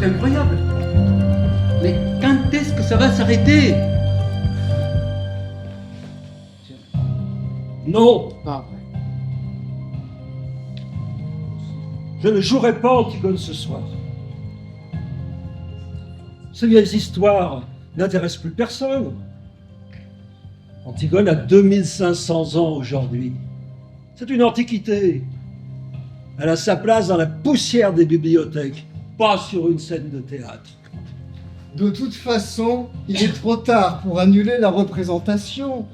c'est incroyable. Mais quand est-ce que ça va s'arrêter? Non, Pas vrai. je ne jouerai pas Antigone ce soir. Ces vieilles histoires n'intéressent plus personne. Antigone a 2500 ans aujourd'hui. C'est une antiquité. Elle a sa place dans la poussière des bibliothèques, pas sur une scène de théâtre. De toute façon, il est trop tard pour annuler la représentation.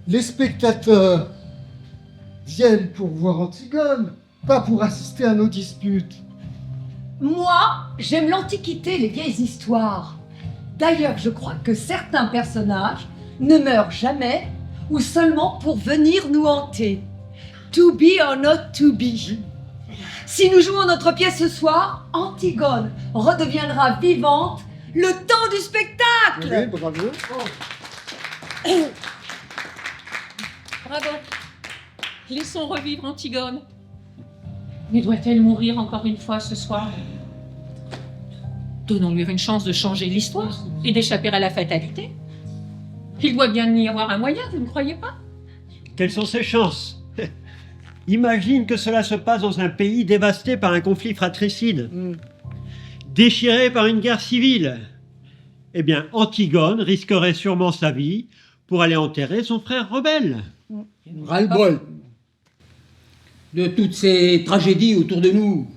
Les spectateurs viennent pour voir Antigone, pas pour assister à nos disputes. Moi, j'aime l'Antiquité, les vieilles histoires. D'ailleurs, je crois que certains personnages ne meurent jamais ou seulement pour venir nous hanter. To be or not to be. Si nous jouons notre pièce ce soir, Antigone redeviendra vivante le temps du spectacle. Oui, bravo. Bravo. Laissons revivre Antigone. Mais doit-elle mourir encore une fois ce soir? Donnons-lui une chance de changer l'histoire et d'échapper à la fatalité. Il doit bien y avoir un moyen, vous ne croyez pas? Quelles sont ses chances? Imagine que cela se passe dans un pays dévasté par un conflit fratricide, déchiré par une guerre civile. Eh bien, Antigone risquerait sûrement sa vie pour aller enterrer son frère rebelle. Ras-le-bol de toutes ces tragédies autour de nous.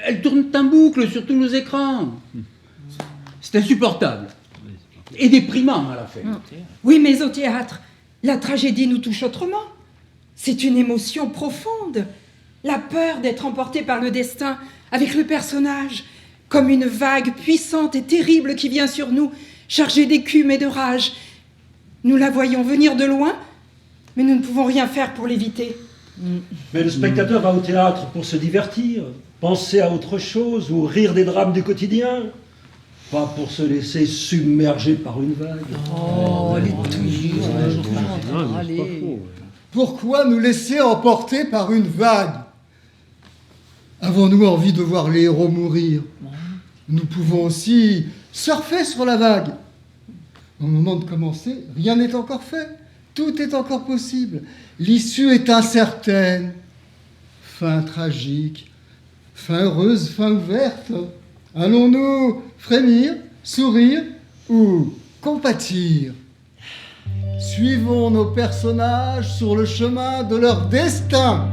Elles tournent en boucle sur tous nos écrans. C'est insupportable. Et déprimant à la fin. Oui, mais au théâtre, la tragédie nous touche autrement. C'est une émotion profonde. La peur d'être emporté par le destin avec le personnage, comme une vague puissante et terrible qui vient sur nous, chargée d'écume et de rage. Nous la voyons venir de loin, mais nous ne pouvons rien faire pour l'éviter. Mais le spectateur va au théâtre pour se divertir, penser à autre chose ou rire des drames du quotidien. Pas pour se laisser submerger par une vague. Oh, elle est toujours Pourquoi nous laisser emporter par une vague? Avons-nous envie de voir les héros mourir? Nous pouvons aussi surfer sur la vague. Au moment de commencer, rien n'est encore fait. Tout est encore possible. L'issue est incertaine. Fin tragique, fin heureuse, fin ouverte. Allons-nous frémir, sourire ou compatir? Suivons nos personnages sur le chemin de leur destin.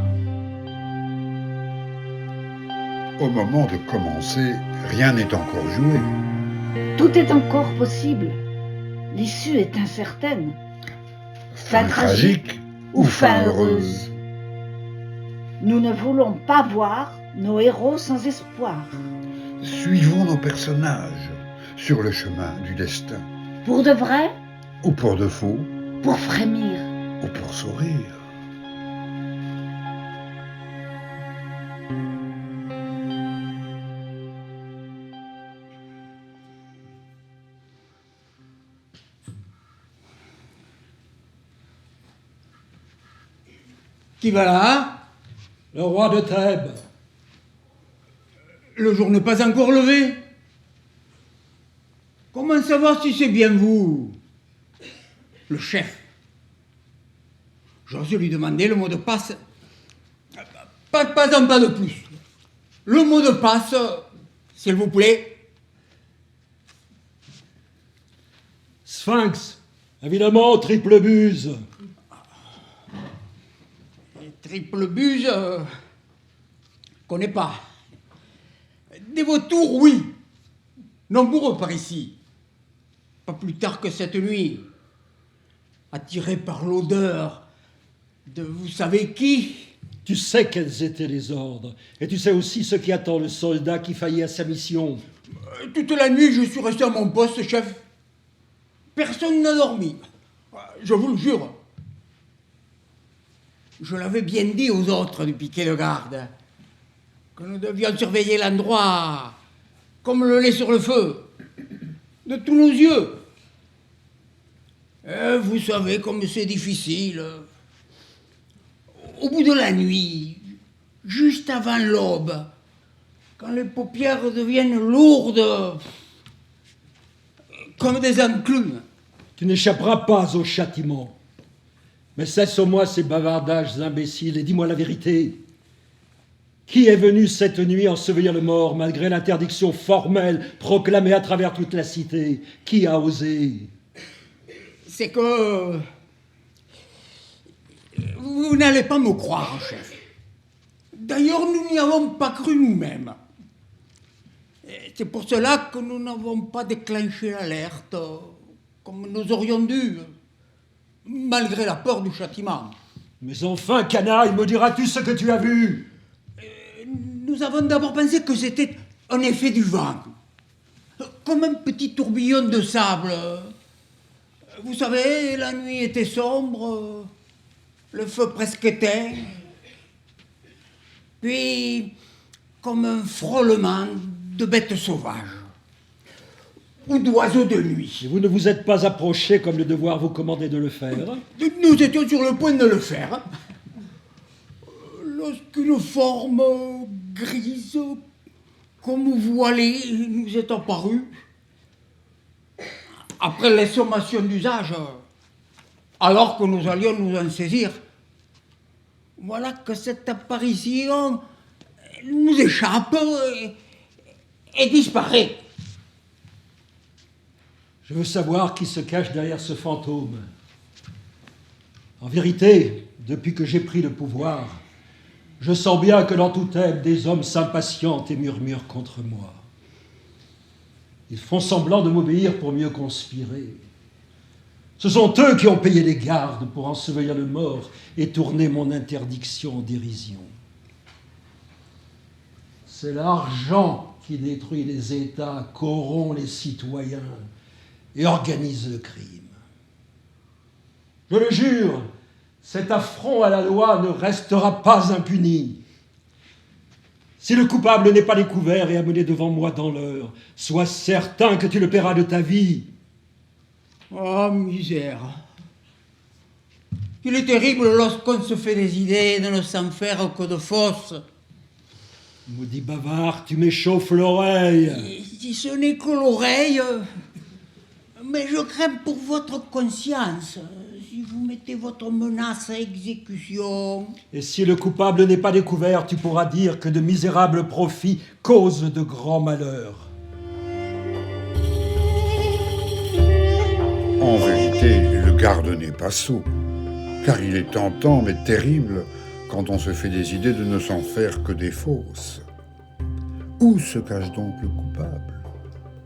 Au moment de commencer, rien n'est encore joué. Tout est encore possible. L'issue est incertaine. Fin tragique ou fin heureuse. Nous ne voulons pas voir nos héros sans espoir. Suivons nos personnages sur le chemin du destin. Pour de vrai Ou pour de faux, pour frémir. ou pour sourire. Qui va là? Le roi de Thèbes. Le jour n'est pas encore levé. Comment savoir si c'est bien vous? Le chef. J'ose lui demander le mot de passe. Pas un pas de plus. Le mot de passe, s'il vous plaît. Sphinx. Évidemment, triple buse. Triple buse, connais pas. Des vautours, oui. Nombreux par ici. Pas plus tard que cette nuit. Attiré par l'odeur de vous savez qui. Tu sais quels étaient les ordres. Et tu sais aussi ce qui attend le soldat qui faillit à sa mission. Toute la nuit, je suis resté à mon poste, chef. Personne n'a dormi. Je vous le jure. Je l'avais bien dit aux autres du piquet de garde que nous devions surveiller l'endroit comme le lait sur le feu, de tous nos yeux. Et vous savez comme c'est difficile. Au bout de la nuit, juste avant l'aube, quand les paupières deviennent lourdes, comme des enclumes. Tu n'échapperas pas au châtiment. Mais cesse au moins ces bavardages imbéciles et dis-moi la vérité. Qui est venu cette nuit ensevelir le mort malgré l'interdiction formelle proclamée à travers toute la cité? Qui a osé? C'est que... Vous n'allez pas me croire, chef. D'ailleurs, nous n'y avons pas cru nous-mêmes. C'est pour cela que nous n'avons pas déclenché l'alerte comme nous aurions dû, malgré la peur du châtiment. Mais enfin, canaille, me diras-tu ce que tu as vu? Nous avons d'abord pensé que c'était un effet du vent, comme un petit tourbillon de sable. Vous savez, la nuit était sombre, le feu presque éteint, puis comme un frôlement de bêtes sauvages ou d'oiseaux de nuit. Et vous ne vous êtes pas approché comme le devoir vous commandait de le faire? Nous étions sur le point de le faire, lorsqu'une forme grise, comme voilée, nous est apparue. Après les sommations d'usage, alors que nous allions nous en saisir, voilà que cette apparition nous échappe et disparaît. Je veux savoir qui se cache derrière ce fantôme. En vérité, depuis que j'ai pris le pouvoir, je sens bien que dans tout Thèbes, des hommes s'impatientent et murmurent contre moi. Ils font semblant de m'obéir pour mieux conspirer. Ce sont eux qui ont payé les gardes pour ensevelir le mort et tourner mon interdiction en dérision. C'est l'argent qui détruit les États, corrompt les citoyens et organise le crime. Je le jure, cet affront à la loi ne restera pas impuni. Si le coupable n'est pas découvert et amené devant moi dans l'heure, sois certain que tu le paieras de ta vie. Oh, misère. Il est terrible lorsqu'on se fait des idées de ne s'en faire que de fausses. Maudit bavard, tu m'échauffes l'oreille. Si ce n'est que l'oreille, mais je crains pour votre conscience. Si vous mettez votre menace à exécution... Et si le coupable n'est pas découvert, tu pourras dire que de misérables profits causent de grands malheurs. En vérité, le garde n'est pas sot, car il est tentant mais terrible quand on se fait des idées de ne s'en faire que des fausses. Où se cache donc le coupable?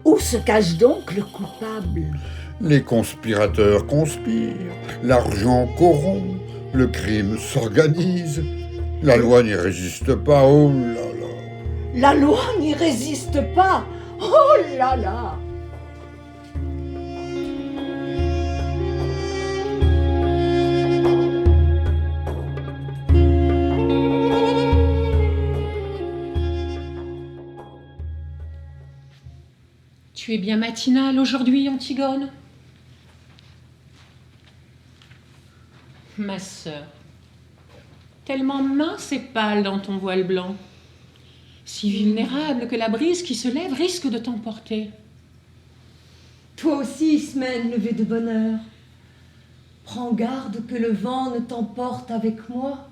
Où se cache donc le coupable? Les conspirateurs conspirent, l'argent corrompt, le crime s'organise, la loi n'y résiste pas, oh là là. La loi n'y résiste pas, oh là là. Tu es bien matinale aujourd'hui, Antigone? Ma sœur, tellement mince et pâle dans ton voile blanc, si vulnérable que la brise qui se lève risque de t'emporter. Toi aussi, Ismène, levée de bonheur, prends garde que le vent ne t'emporte avec moi.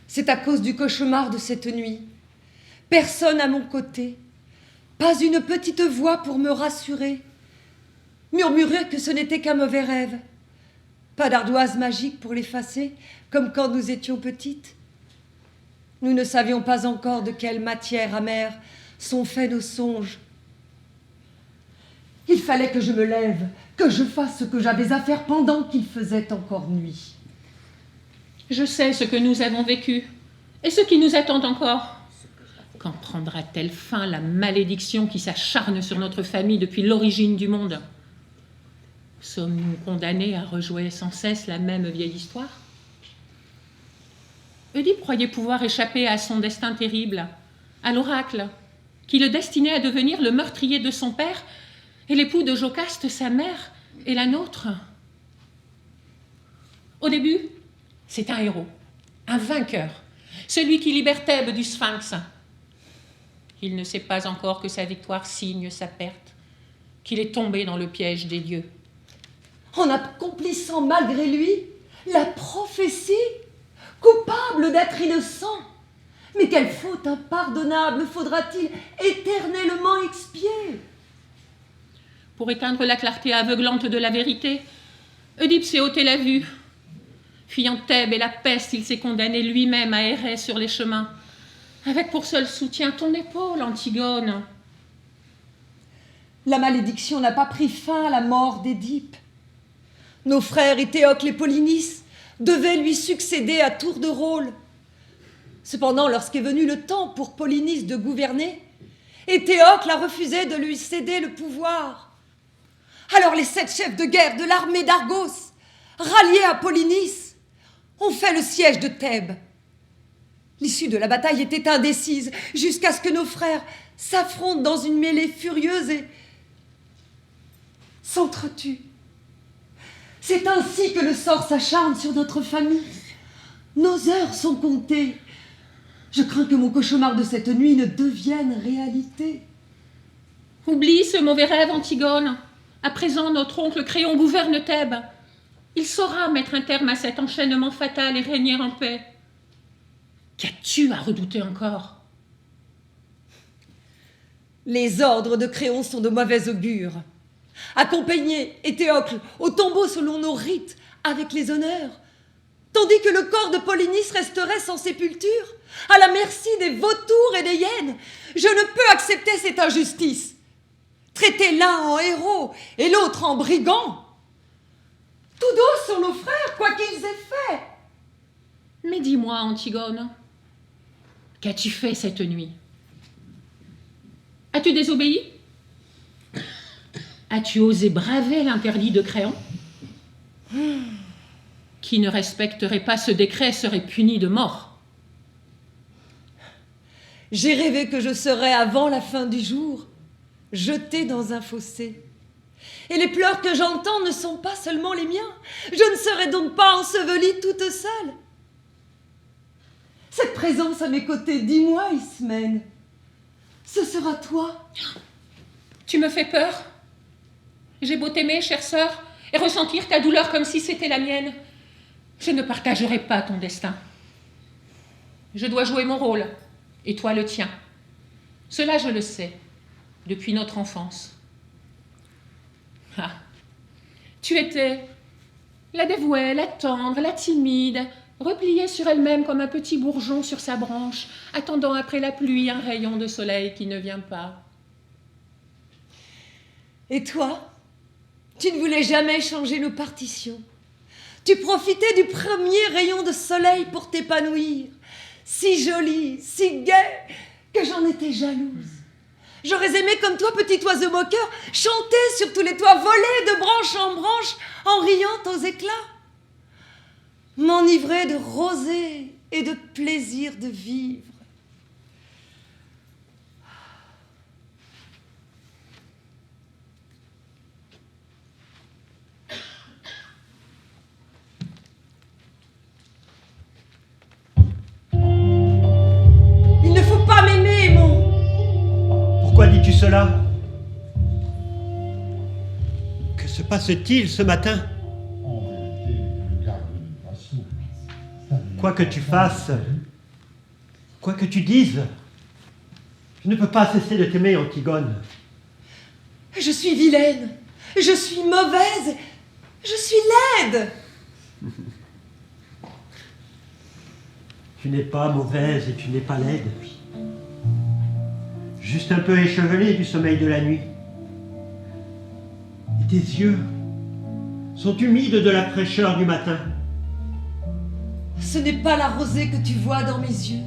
C'est à cause du cauchemar de cette nuit. Personne à mon côté, pas une petite voix pour me rassurer, murmurer que ce n'était qu'un mauvais rêve, pas d'ardoise magique pour l'effacer, comme quand nous étions petites. Nous ne savions pas encore de quelle matière amère sont faits nos songes. Il fallait que je me lève, que je fasse ce que j'avais à faire pendant qu'il faisait encore nuit. Je sais ce que nous avons vécu et ce qui nous attend encore. Quand prendra-t-elle fin la malédiction qui s'acharne sur notre famille depuis l'origine du monde? Sommes-nous condamnés à rejouer sans cesse la même vieille histoire? Oedipe croyait pouvoir échapper à son destin terrible, à l'oracle, qui le destinait à devenir le meurtrier de son père et l'époux de Jocaste, sa mère, et la nôtre. Au début, c'est un héros, un vainqueur, celui qui libère Thèbes du Sphinx. Il ne sait pas encore que sa victoire signe sa perte, qu'il est tombé dans le piège des dieux. En accomplissant malgré lui la prophétie, coupable d'être innocent. Mais quelle faute impardonnable faudra-t-il éternellement expier? Pour éteindre la clarté aveuglante de la vérité, Oedipe s'est ôté la vue. Fuyant Thèbes et la peste, il s'est condamné lui-même à errer sur les chemins, avec pour seul soutien ton épaule, Antigone. La malédiction n'a pas pris fin à la mort d'Édipe. Nos frères Éthéocle et Polynice devaient lui succéder à tour de rôle. Cependant, lorsqu'est venu le temps pour Polynice de gouverner, Éthéocle a refusé de lui céder le pouvoir. Alors les 7 chefs de guerre de l'armée d'Argos, ralliés à Polynice, ont fait le siège de Thèbes. L'issue de la bataille était indécise, jusqu'à ce que nos frères s'affrontent dans une mêlée furieuse et s'entretuent. C'est ainsi que le sort s'acharne sur notre famille. Nos heures sont comptées. Je crains que mon cauchemar de cette nuit ne devienne réalité. Oublie ce mauvais rêve, Antigone. À présent, notre oncle Créon gouverne Thèbes. Il saura mettre un terme à cet enchaînement fatal et régner en paix. Qu'as-tu à redouter encore? Les ordres de Créon sont de mauvais augure. Accompagner Éthéocle au tombeau selon nos rites, avec les honneurs, tandis que le corps de Polynice resterait sans sépulture, à la merci des vautours et des hyènes. Je ne peux accepter cette injustice. Traiter l'un en héros et l'autre en brigand. Tous deux sont nos frères, quoi qu'ils aient fait. Mais dis-moi, Antigone, qu'as-tu fait cette nuit? As-tu désobéi? As-tu osé braver l'interdit de Créon? Qui ne respecterait pas ce décret serait puni de mort. J'ai rêvé que je serais, avant la fin du jour, jetée dans un fossé. Et les pleurs que j'entends ne sont pas seulement les miens. Je ne serai donc pas ensevelie toute seule. Cette présence à mes côtés, dis-moi, Ismène, ce sera toi. Tu me fais peur. J'ai beau t'aimer, chère sœur, et ressentir ta douleur comme si c'était la mienne, je ne partagerai pas ton destin. Je dois jouer mon rôle, et toi le tien. Cela, je le sais, depuis notre enfance. Ah, tu étais la dévouée, la tendre, la timide, repliée sur elle-même comme un petit bourgeon sur sa branche, attendant après la pluie un rayon de soleil qui ne vient pas. Et toi, tu ne voulais jamais changer nos partitions. Tu profitais du premier rayon de soleil pour t'épanouir. Si jolie, si gaie, que j'en étais jalouse. J'aurais aimé, comme toi, petit oiseau moqueur, chanter sur tous les toits, voler de branche en branche, en riant aux éclats. M'enivrer de rosée et de plaisir de vivre. Il ne faut pas m'aimer, Aimon. Pourquoi dis-tu cela? Que se passe-t-il ce matin? En vérité, le garde n'est pas sourd. Quoi que tu fasses, quoi que tu dises, je ne peux pas cesser de t'aimer, Antigone. Je suis vilaine, je suis mauvaise, je suis laide. Tu n'es pas mauvaise et tu n'es pas laide. Juste un peu échevelée du sommeil de la nuit. Et tes yeux sont humides de la fraîcheur du matin. Ce n'est pas la rosée que tu vois dans mes yeux.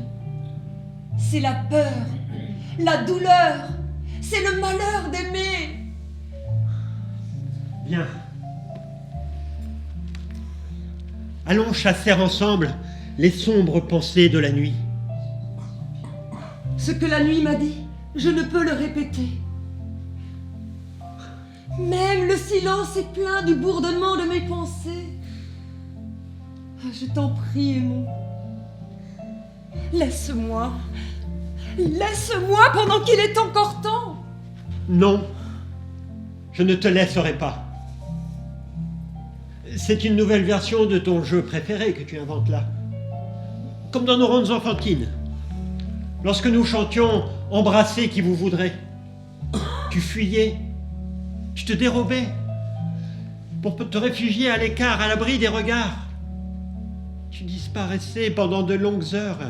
C'est la peur, la douleur, c'est le malheur d'aimer. Viens. Allons chasser ensemble les sombres pensées de la nuit. Ce que la nuit m'a dit, je ne peux le répéter. Même le silence est plein du bourdonnement de mes pensées. Je t'en prie, Aimon. Laisse-moi. Laisse-moi pendant qu'il est encore temps. Non, je ne te laisserai pas. C'est une nouvelle version de ton jeu préféré que tu inventes là. Comme dans nos rondes enfantines. Lorsque nous chantions « Embrassez qui vous voudrait », tu fuyais, tu te dérobais pour te réfugier à l'écart, à l'abri des regards. Tu disparaissais pendant de longues heures.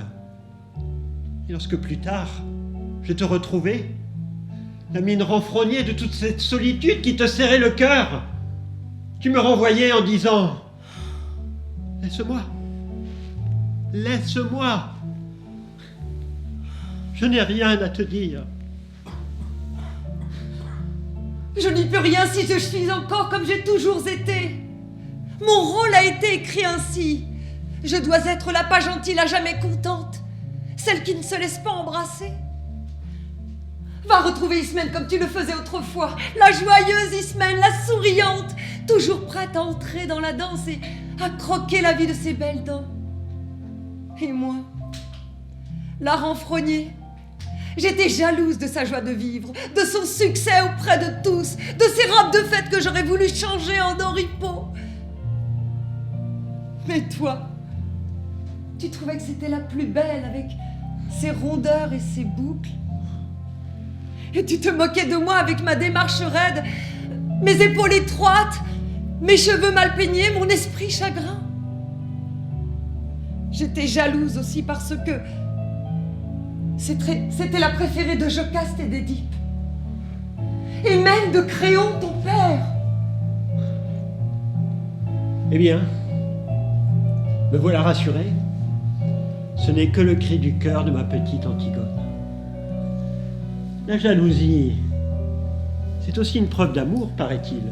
Et lorsque plus tard, je te retrouvais, la mine renfrognée de toute cette solitude qui te serrait le cœur, tu me renvoyais en disant « Laisse-moi, laisse-moi, je n'ai rien à te dire. » Je n'y peux rien si je suis encore comme j'ai toujours été. Mon rôle a été écrit ainsi. Je dois être la pas gentille à jamais contente, celle qui ne se laisse pas embrasser. Va retrouver Ismène comme tu le faisais autrefois, la joyeuse Ismène, la souriante, toujours prête à entrer dans la danse et à croquer la vie de ses belles dents. Et moi, la renfrognée, j'étais jalouse de sa joie de vivre, de son succès auprès de tous, de ses robes de fête que j'aurais voulu changer en oripeaux. Mais toi, tu trouvais que c'était la plus belle avec ses rondeurs et ses boucles. Et tu te moquais de moi avec ma démarche raide, mes épaules étroites, mes cheveux mal peignés, mon esprit chagrin. J'étais jalouse aussi parce que c'était la préférée de Jocaste et d'Édipe. Et même de Créon, ton père. Eh bien, me voilà rassuré. Ce n'est que le cri du cœur de ma petite Antigone. La jalousie, c'est aussi une preuve d'amour, paraît-il.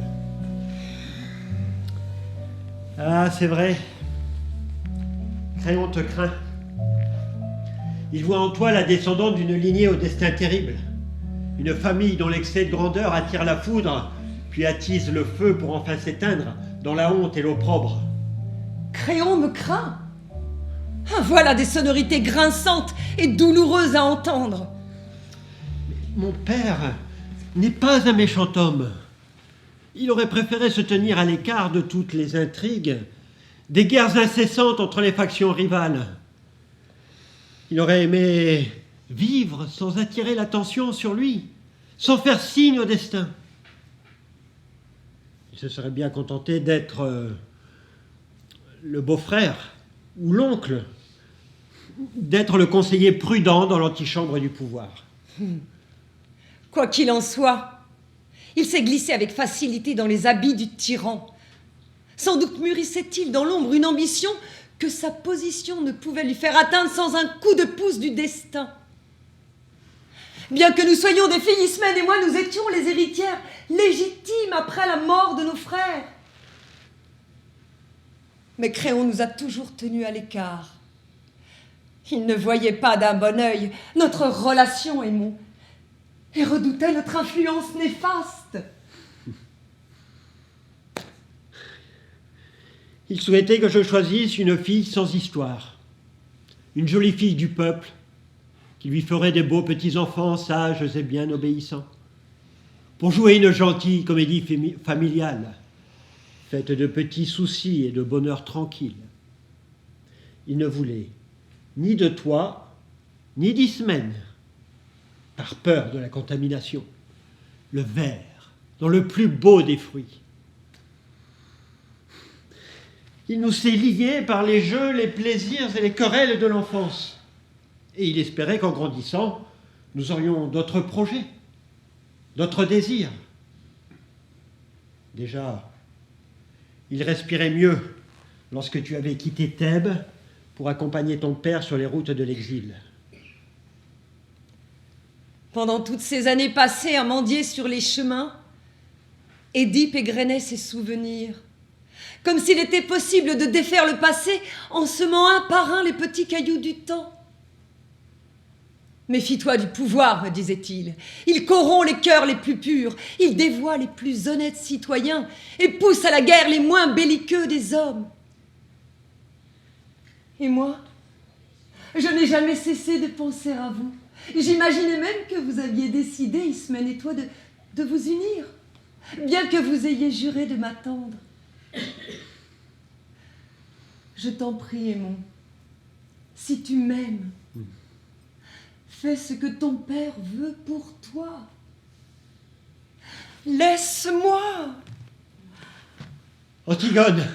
Ah, c'est vrai. Créon te craint. Il voit en toi la descendante d'une lignée au destin terrible. Une famille dont l'excès de grandeur attire la foudre, puis attise le feu pour enfin s'éteindre dans la honte et l'opprobre. Créon me craint. Voilà des sonorités grinçantes et douloureuses à entendre. Mon père n'est pas un méchant homme. Il aurait préféré se tenir à l'écart de toutes les intrigues, des guerres incessantes entre les factions rivales. Il aurait aimé vivre sans attirer l'attention sur lui, sans faire signe au destin. Il se serait bien contenté d'être le beau-frère ou l'oncle, d'être le conseiller prudent dans l'antichambre du pouvoir. Quoi qu'il en soit, il s'est glissé avec facilité dans les habits du tyran. Sans doute mûrissait-il dans l'ombre une ambition que sa position ne pouvait lui faire atteindre sans un coup de pouce du destin. Bien que nous soyons des filles, Ismène et moi, nous étions les héritières légitimes après la mort de nos frères. Mais Créon nous a toujours tenus à l'écart. Il ne voyait pas d'un bon œil notre relation, Aymon, et redoutait notre influence néfaste. Il souhaitait que je choisisse une fille sans histoire, une jolie fille du peuple, qui lui ferait des beaux petits-enfants sages et bien obéissants, pour jouer une gentille comédie familiale, faite de petits soucis et de bonheur tranquille. Il ne voulait ni de toi, ni d'Ismène, par peur de la contamination, le ver dans le plus beau des fruits. Il nous s'est liés par les jeux, les plaisirs et les querelles de l'enfance. Et il espérait qu'en grandissant, nous aurions d'autres projets, d'autres désirs. Déjà, il respirait mieux lorsque tu avais quitté Thèbes pour accompagner ton père sur les routes de l'exil. Pendant toutes ces années passées à mendier sur les chemins, Édipe égrenait ses souvenirs, comme s'il était possible de défaire le passé en semant un par un les petits cailloux du temps. Méfie-toi du pouvoir, me disait-il. Il corrompt les cœurs les plus purs, il dévoie les plus honnêtes citoyens et pousse à la guerre les moins belliqueux des hommes. Et moi, Je n'ai jamais cessé de penser à vous. J'imaginais même que vous aviez décidé, Ismène et toi, de vous unir, bien que vous ayez juré de m'attendre. Je t'en prie, Aimon, si tu m'aimes, fais ce que ton père veut pour toi. Laisse-moi. Antigone,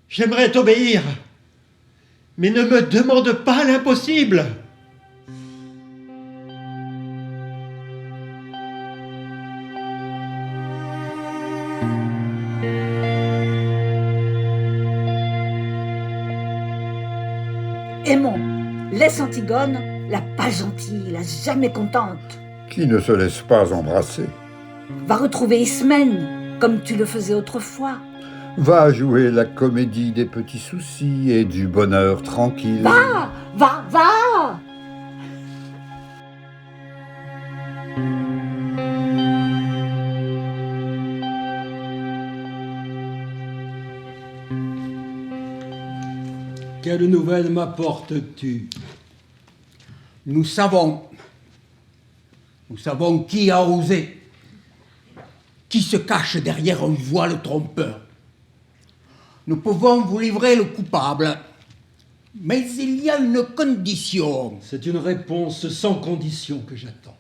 j'aimerais t'obéir, mais ne me demande pas l'impossible. Aimons, laisse Antigone, la pas gentille, la jamais contente. Qui ne se laisse pas embrasser. Va retrouver Ismène, comme tu le faisais autrefois. Va jouer la comédie des petits soucis et du bonheur tranquille. Va, va, va. Quelle nouvelle m'apportes-tu? Nous savons qui a osé, qui se cache derrière un voile trompeur. Nous pouvons vous livrer le coupable, mais il y a une condition. C'est une réponse sans condition que j'attends.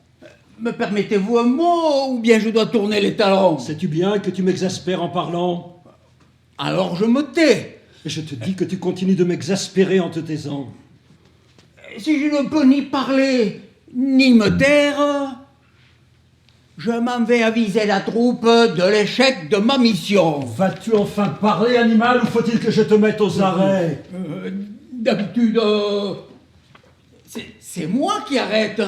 Me permettez-vous un mot, ou bien je dois tourner les talons? Sais-tu bien que tu m'exaspères en parlant? Alors je me tais. Et je te dis que tu continues de m'exaspérer en te taisant. Si je ne peux ni parler, ni me taire, je m'en vais aviser la troupe de l'échec de ma mission. Vas-tu enfin parler, animal, ou faut-il que je te mette aux arrêts? D'habitude, c'est moi qui arrête.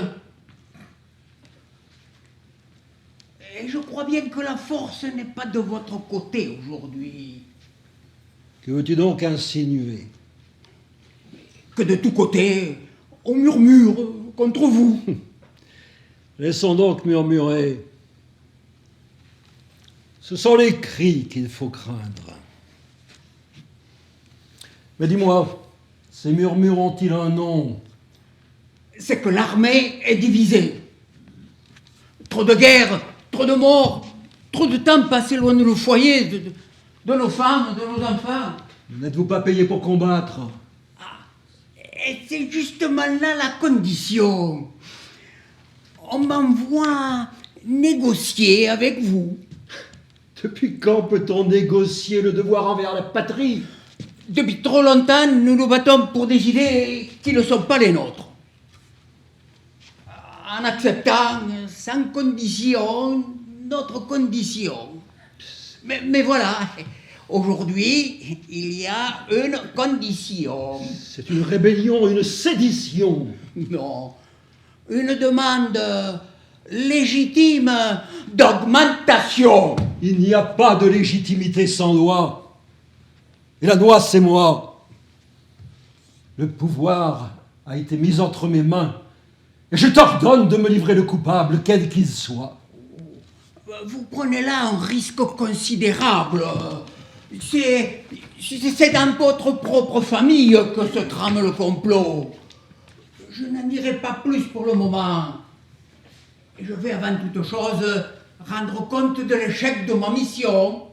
Et je crois bien que la force n'est pas de votre côté aujourd'hui. Que veux-tu donc insinuer? Que de tous côtés, on murmure contre vous. Laissons donc murmurer. Ce sont les cris qu'il faut craindre. Mais dis-moi, ces murmures ont-ils un nom? C'est que l'armée est divisée. Trop de guerres, trop de morts, trop de temps passé loin de nos foyers, de nos femmes, de nos enfants. N'êtes-vous pas payé pour combattre? Et c'est justement là la condition. On m'envoie négocier avec vous. Depuis quand peut-on négocier le devoir envers la patrie? Depuis trop longtemps, nous nous battons pour des idées qui ne sont pas les nôtres. En acceptant sans condition notre condition. Mais voilà, aujourd'hui, il y a une condition. C'est une rébellion, une sédition. Non, une demande légitime d'augmentation. Il n'y a pas de légitimité sans loi. Et la loi, c'est moi. Le pouvoir a été mis entre mes mains. Et je t'ordonne de me livrer le coupable, quel qu'il soit. Vous prenez là un risque considérable. C'est dans votre propre famille que se trame le complot. Je n'en dirai pas plus pour le moment. Et je vais avant toute chose rendre compte de l'échec de ma mission.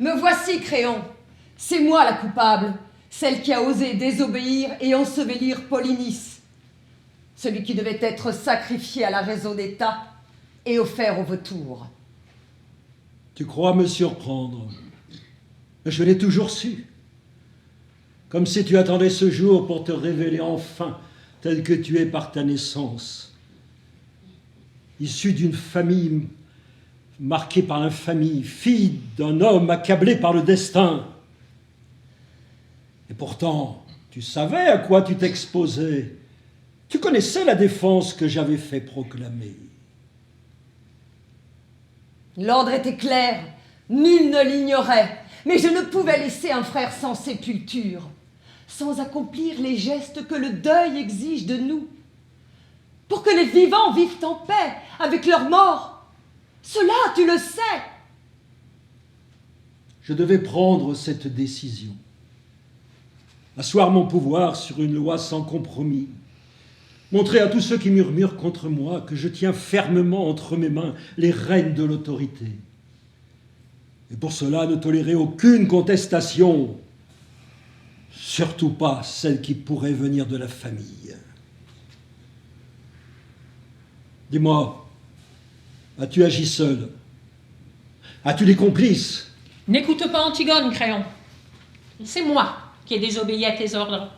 Me voici, Créon. C'est moi la coupable, celle qui a osé désobéir et ensevelir Polynice, celui qui devait être sacrifié à la raison d'État et offert au vautour. Tu crois me surprendre, mais je l'ai toujours su. Comme si tu attendais ce jour pour te révéler enfin tel que tu es par ta naissance. Issu d'une famille marquée par l'infamie, fille d'un homme accablé par le destin. Et pourtant, tu savais à quoi tu t'exposais. Tu connaissais la défense que j'avais fait proclamer. L'ordre était clair, nul ne l'ignorait. Mais je ne pouvais laisser un frère sans sépulture, sans accomplir les gestes que le deuil exige de nous, pour que les vivants vivent en paix avec leurs morts. Cela, tu le sais. Je devais prendre cette décision. Asseoir mon pouvoir sur une loi sans compromis. Montrer à tous ceux qui murmurent contre moi que je tiens fermement entre mes mains les rênes de l'autorité. Et pour cela, ne tolérer aucune contestation, surtout pas celle qui pourrait venir de la famille. Dis-moi, as-tu agi seul? As-tu des complices? N'écoute pas Antigone, Créon. C'est moi qui ai désobéi à tes ordres.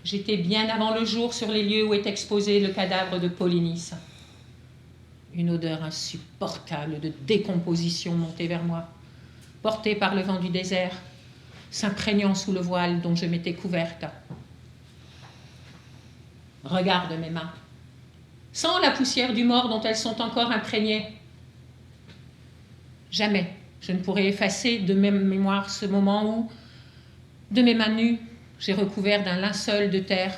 J'étais bien avant le jour sur les lieux où est exposé le cadavre de Polynice. Une odeur insupportable de décomposition montait vers moi, portée par le vent du désert, s'imprégnant sous le voile dont je m'étais couverte. Regarde mes mains. Sans la poussière du mort dont elles sont encore imprégnées. Jamais je ne pourrai effacer de ma mémoire ce moment où, de mes mains nues, j'ai recouvert d'un linceul de terre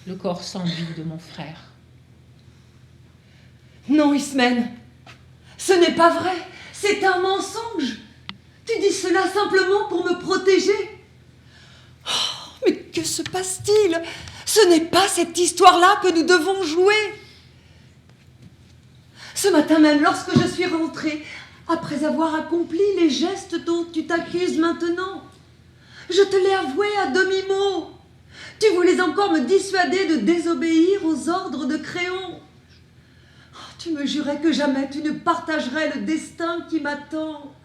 le corps sans vie de mon frère. Non, Ismène, ce n'est pas vrai, c'est un mensonge. Tu dis cela simplement pour me protéger. Oh, mais que se passe-t-il? Ce n'est pas cette histoire-là que nous devons jouer. Ce matin même, lorsque je suis rentrée, après avoir accompli les gestes dont tu t'accuses maintenant, je te l'ai avoué à demi-mot. Tu voulais encore me dissuader de désobéir aux ordres de Créon. Oh, tu me jurais que jamais tu ne partagerais le destin qui m'attend.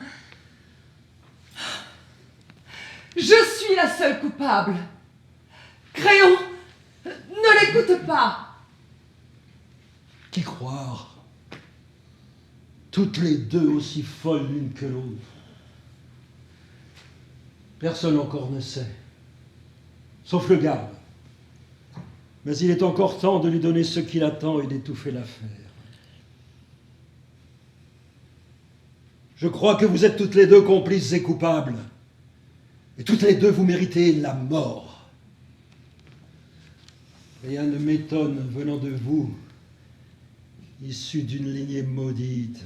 Je suis la seule coupable. Créon, ne l'écoute pas. Qu'y croire? Toutes les deux aussi folles l'une que l'autre. Personne encore ne sait, sauf le garde. Mais il est encore temps de lui donner ce qu'il attend et d'étouffer l'affaire. Je crois que vous êtes toutes les deux complices et coupables. Et toutes les deux, vous méritez la mort. Rien ne m'étonne venant de vous, issus d'une lignée maudite.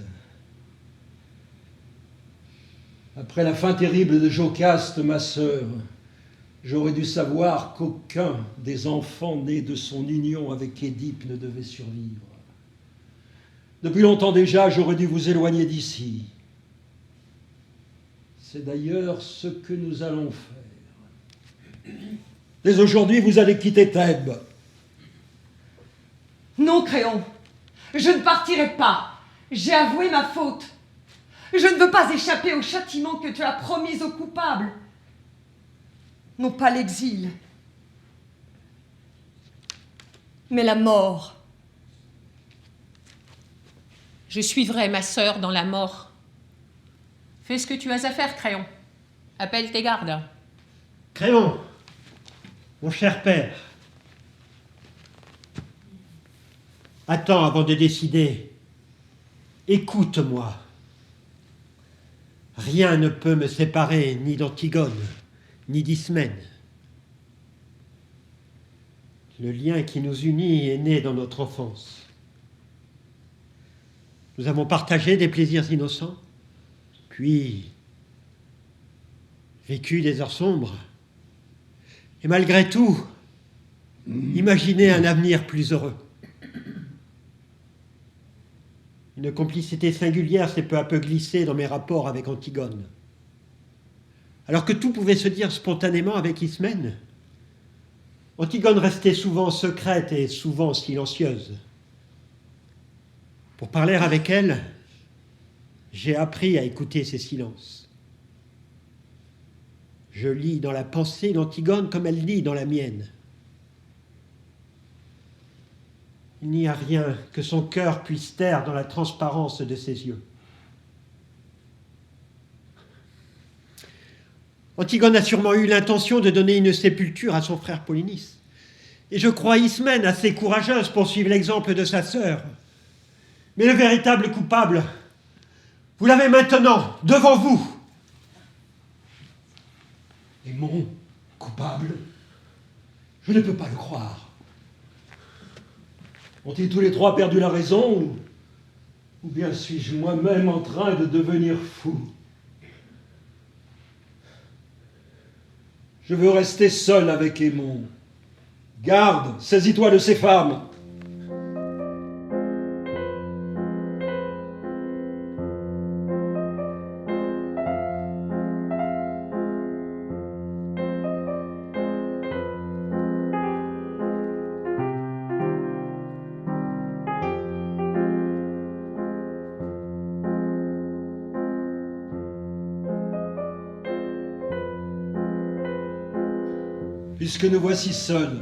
Après la fin terrible de Jocaste, ma sœur, j'aurais dû savoir qu'aucun des enfants nés de son union avec Édipe ne devait survivre. Depuis longtemps déjà, j'aurais dû vous éloigner d'ici. C'est d'ailleurs ce que nous allons faire. Dès aujourd'hui, vous allez quitter Thèbes. Non, Créon, je ne partirai pas. J'ai avoué ma faute. Je ne veux pas échapper au châtiment que tu as promis aux coupables. Non pas l'exil, mais la mort. Je suivrai ma sœur dans la mort. Fais ce que tu as à faire, Créon. Appelle tes gardes. Créon, mon cher père, attends avant de décider. Écoute-moi. Rien ne peut me séparer ni d'Antigone, ni d'Ismène. Le lien qui nous unit est né dans notre enfance. Nous avons partagé des plaisirs innocents, puis vécu des heures sombres, et malgré tout, imaginé un avenir plus heureux. Une complicité singulière s'est peu à peu glissée dans mes rapports avec Antigone. Alors que tout pouvait se dire spontanément avec Ismène, Antigone restait souvent secrète et souvent silencieuse. Pour parler avec elle, j'ai appris à écouter ses silences. Je lis dans la pensée d'Antigone comme elle lit dans la mienne. Il n'y a rien que son cœur puisse taire dans la transparence de ses yeux. Antigone a sûrement eu l'intention de donner une sépulture à son frère Polynice. Et je crois Ismène assez courageuse pour suivre l'exemple de sa sœur. Mais le véritable coupable, vous l'avez maintenant, devant vous. Aymon, coupable? Je ne peux pas le croire. Ont-ils tous les trois perdu la raison ou bien suis-je moi-même en train de devenir fou? Je veux rester seul avec Aymon. Garde, saisis-toi de ces femmes. Puisque nous voici seuls,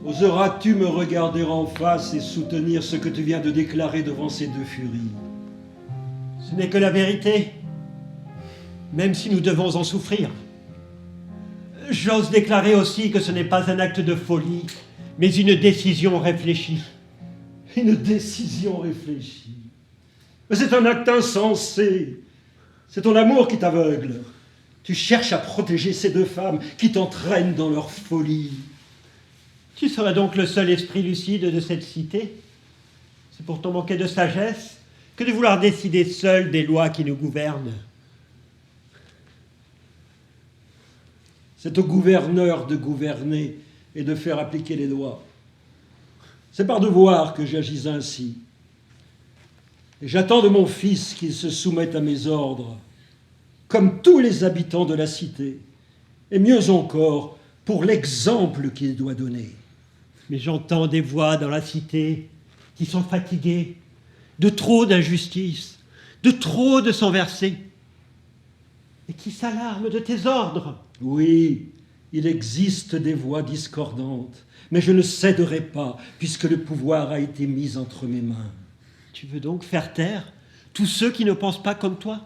oseras-tu me regarder en face et soutenir ce que tu viens de déclarer devant ces deux furies? Ce n'est que la vérité, même si nous devons en souffrir. J'ose déclarer aussi que ce n'est pas un acte de folie, mais une décision réfléchie. Une décision réfléchie. Mais c'est un acte insensé. C'est ton amour qui t'aveugle. Tu cherches à protéger ces deux femmes qui t'entraînent dans leur folie. Tu serais donc le seul esprit lucide de cette cité? C'est pourtant manquer de sagesse que de vouloir décider seul des lois qui nous gouvernent. C'est au gouverneur de gouverner et de faire appliquer les lois. C'est par devoir que j'agis ainsi. Et j'attends de mon fils qu'il se soumette à mes ordres, comme tous les habitants de la cité, et mieux encore, pour l'exemple qu'il doit donner. Mais j'entends des voix dans la cité qui sont fatiguées de trop d'injustice, de trop de sang versé, et qui s'alarment de tes ordres. Oui, il existe des voix discordantes, mais je ne céderai pas, puisque le pouvoir a été mis entre mes mains. Tu veux donc faire taire tous ceux qui ne pensent pas comme toi?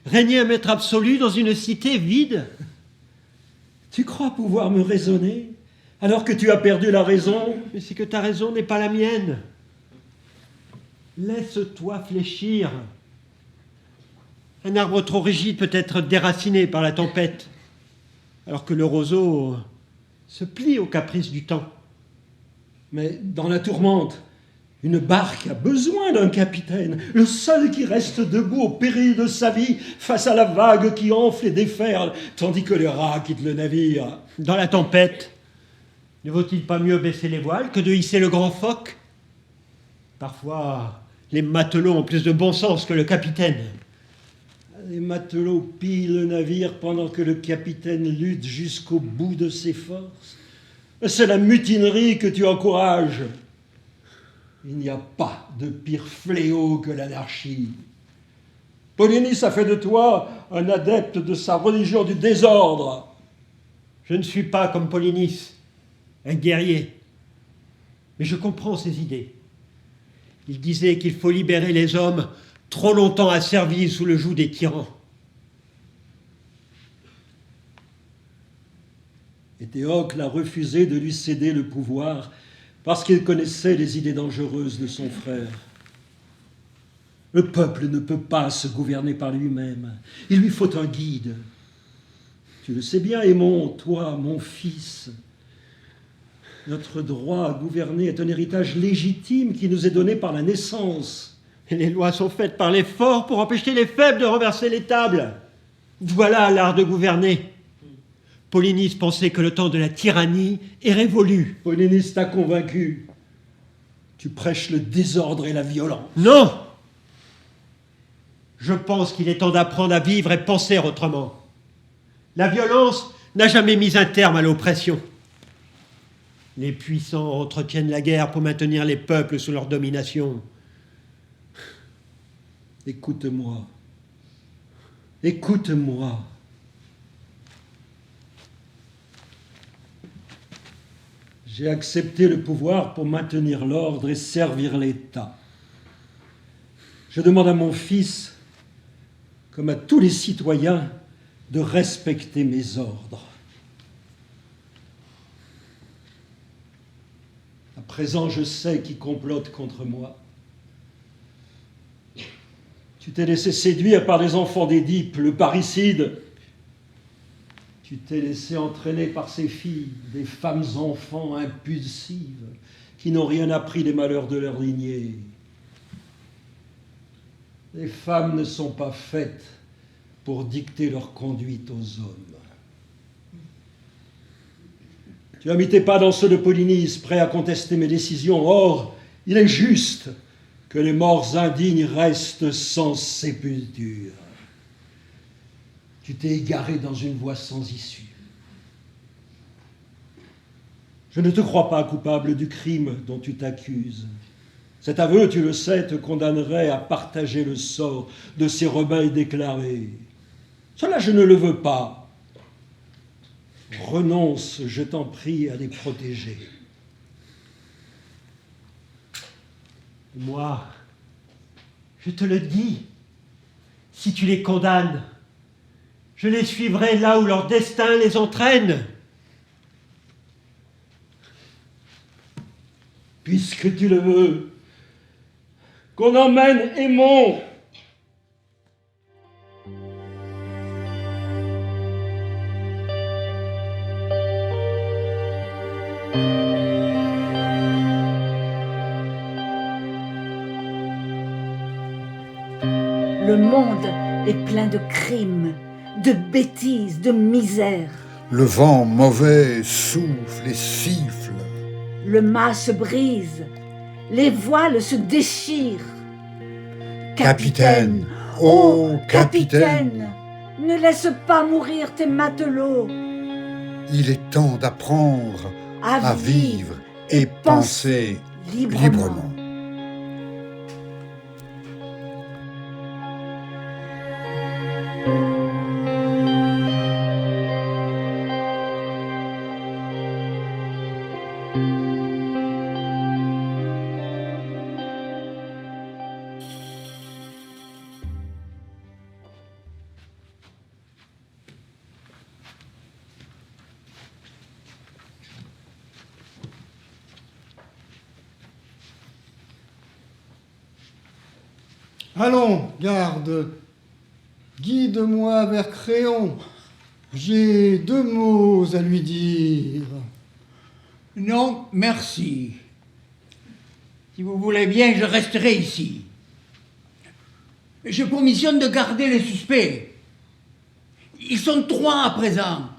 Régner un maître absolu dans une cité vide? Tu crois pouvoir me raisonner alors que tu as perdu la raison? Mais c'est que ta raison n'est pas la mienne. Laisse-toi fléchir. Un arbre trop rigide peut être déraciné par la tempête, alors que le roseau se plie aux caprices du temps. Mais dans la tourmente, une barque a besoin d'un capitaine, le seul qui reste debout au péril de sa vie face à la vague qui enfle et déferle, tandis que les rats quittent le navire. Dans la tempête, ne vaut-il pas mieux baisser les voiles que de hisser le grand foc? Parfois, les matelots ont plus de bon sens que le capitaine. Les matelots pillent le navire pendant que le capitaine lutte jusqu'au bout de ses forces. C'est la mutinerie que tu encourages. Il n'y a pas de pire fléau que l'anarchie. Polynice a fait de toi un adepte de sa religion du désordre. Je ne suis pas comme Polynice, un guerrier. Mais je comprends ses idées. Il disait qu'il faut libérer les hommes trop longtemps asservis sous le joug des tyrans. Et Théocle a refusé de lui céder le pouvoir parce qu'il connaissait les idées dangereuses de son frère. Le peuple ne peut pas se gouverner par lui-même. Il lui faut un guide. Tu le sais bien, Aymon, toi, mon fils. Notre droit à gouverner est un héritage légitime qui nous est donné par la naissance. Et les lois sont faites par les forts pour empêcher les faibles de renverser les tables. Voilà l'art de gouverner. Polynice pensait que le temps de la tyrannie est révolu. Polynice t'a convaincu. Tu prêches le désordre et la violence. Non! Je pense qu'il est temps d'apprendre à vivre et penser autrement. La violence n'a jamais mis un terme à l'oppression. Les puissants entretiennent la guerre pour maintenir les peuples sous leur domination. Écoute-moi. Écoute-moi. J'ai accepté le pouvoir pour maintenir l'ordre et servir l'État. Je demande à mon fils, comme à tous les citoyens, de respecter mes ordres. À présent, je sais qui complote contre moi. Tu t'es laissé séduire par les enfants d'Édipe, le parricide. Tu t'es laissé entraîner par ces filles, des femmes enfants impulsives, qui n'ont rien appris des malheurs de leur lignée. Les femmes ne sont pas faites pour dicter leur conduite aux hommes. Tu as mis tes pas dans ceux de Polynice, prêt à contester mes décisions. Or, il est juste que les morts indignes restent sans sépulture. Tu t'es égaré dans une voie sans issue. Je ne te crois pas coupable du crime dont tu t'accuses. Cet aveu, tu le sais, te condamnerait à partager le sort de ces rebelles déclarés. Cela, je ne le veux pas. Renonce, je t'en prie, à les protéger. Moi, je te le dis, si tu les condamnes, je les suivrai là où leur destin les entraîne. Puisque tu le veux, qu'on emmène Aimon. Le monde est plein de crimes, de bêtises, de misère. Le vent mauvais souffle et siffle. Le mât se brise, les voiles se déchirent. Capitaine, oh capitaine, ne laisse pas mourir tes matelots. il est temps d'apprendre à vivre et penser librement. Allons, garde, guide-moi vers Créon. J'ai 2 mots à lui dire. Non, merci. Si vous voulez bien, je resterai ici. Je promissionne de garder les suspects. Ils sont 3 à présent,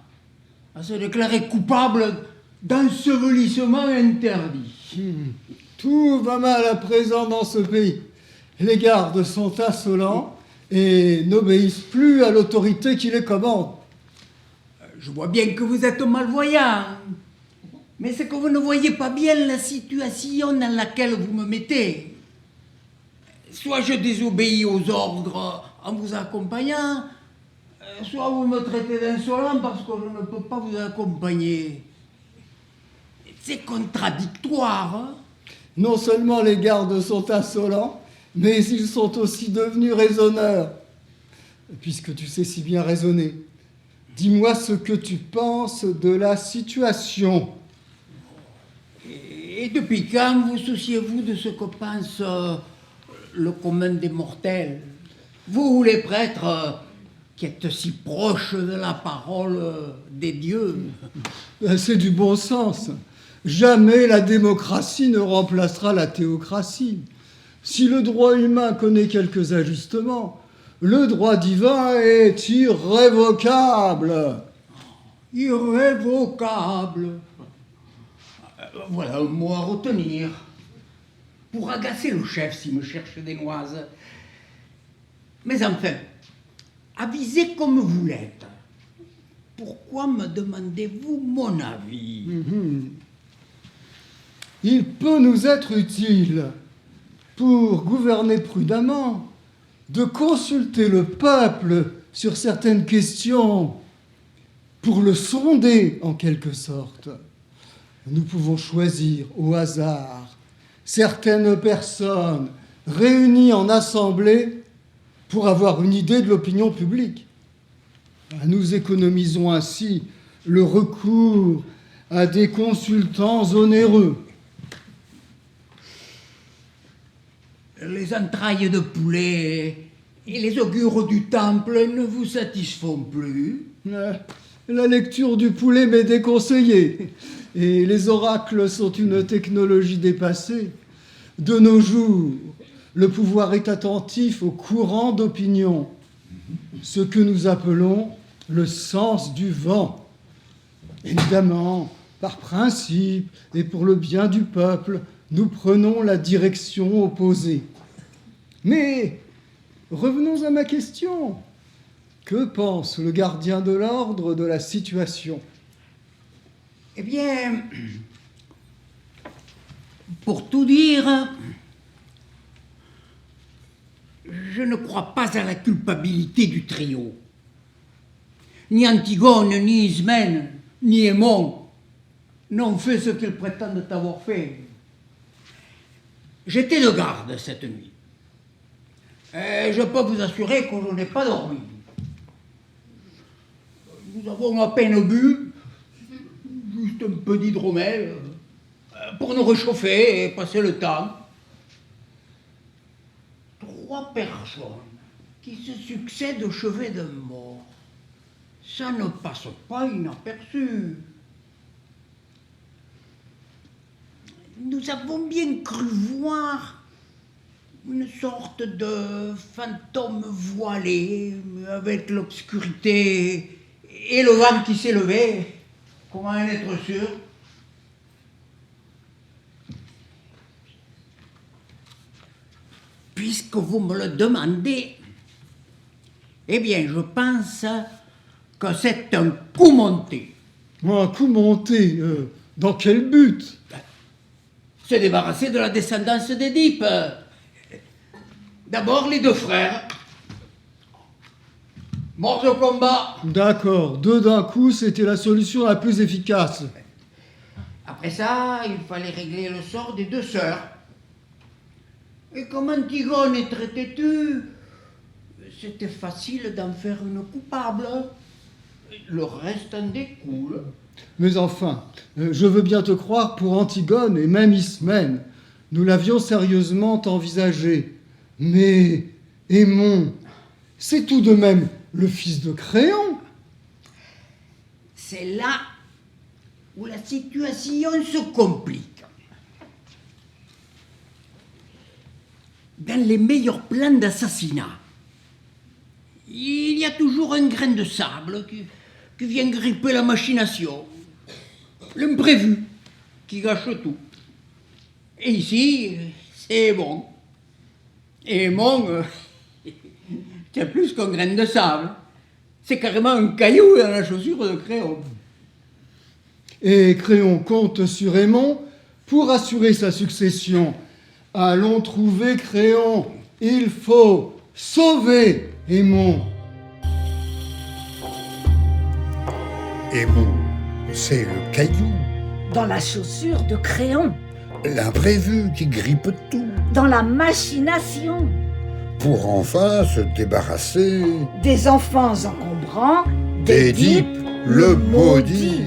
à se déclarer coupables d'ensevelissement interdit. Tout va mal à présent dans ce pays. Les gardes sont insolents et n'obéissent plus à l'autorité qui les commande. Je vois bien que vous êtes malvoyant, mais c'est que vous ne voyez pas bien la situation dans laquelle vous me mettez. Soit je désobéis aux ordres en vous accompagnant, soit vous me traitez d'insolent parce que je ne peux pas vous accompagner. C'est contradictoire, hein? Non seulement les gardes sont insolents, mais ils sont aussi devenus raisonneurs. Puisque tu sais si bien raisonner, dis-moi ce que tu penses de la situation. Et depuis quand vous souciez-vous de ce que pense le commun des mortels? Vous, les prêtres, qui êtes si proches de la parole des dieux. C'est du bon sens. Jamais la démocratie ne remplacera la théocratie. Si le droit humain connaît quelques ajustements, le droit divin est irrévocable. Irrévocable. Voilà un mot à retenir. Pour agacer le chef s'il me cherche des noises. Mais enfin, avisé comme vous l'êtes, pourquoi me demandez-vous mon avis? Il peut nous être utile, pour gouverner prudemment, de consulter le peuple sur certaines questions, pour le sonder en quelque sorte. Nous pouvons choisir au hasard certaines personnes réunies en assemblée pour avoir une idée de l'opinion publique. Nous économisons ainsi le recours à des consultants onéreux. Les entrailles de poulet et les augures du temple ne vous satisfont plus? La lecture du poulet m'est déconseillée. Et les oracles sont une technologie dépassée. De nos jours, le pouvoir est attentif au courant d'opinion, ce que nous appelons le sens du vent. Évidemment, par principe et pour le bien du peuple, nous prenons la direction opposée. Mais revenons à ma question. Que pense le gardien de l'ordre de la situation? Eh bien, pour tout dire, je ne crois pas à la culpabilité du trio. Ni Antigone, ni Ismène, ni Aimon n'ont fait ce qu'ils prétendent avoir fait. J'étais de garde cette nuit. Et je peux vous assurer que je n'ai pas dormi. Nous avons à peine bu, juste un peu d'hydromel, pour nous réchauffer et passer le temps. 3 personnes qui se succèdent au chevet d'un mort, ça ne passe pas inaperçu. Nous avons bien cru voir une sorte de fantôme voilé, avec l'obscurité et le vent qui s'élevait. Comment en être sûr? Puisque vous me le demandez, eh bien, je pense que c'est un coup monté. Un coup monté, dans quel but? Se débarrasser de la descendance d'Édipe. D'abord, les 2 frères. Morts au combat. D'accord, 2 d'un coup, c'était la solution la plus efficace. Après ça, il fallait régler le sort des 2 sœurs. Et comme Antigone est très têtue, c'était facile d'en faire une coupable. Le reste en découle. Mais enfin, je veux bien te croire pour Antigone et même Ismène. Nous l'avions sérieusement envisagé. Mais Aimon, c'est tout de même le fils de Créon. C'est là où la situation se complique. Dans les meilleurs plans d'assassinat, il y a toujours un grain de sable qui vient gripper la machination. L'imprévu qui gâche tout. Et ici, c'est bon. Et bon, c'est plus qu'un grain de sable. C'est carrément un caillou dans la chaussure de Créon. Et Créon compte sur Aimon pour assurer sa succession. Allons trouver Créon. Il faut sauver Aimon. Aimon, c'est le caillou, Dans la chaussure de Créon, l'imprévu qui grippe tout, dans la machination, pour enfin se débarrasser des enfants encombrants, d'Édipe le maudit.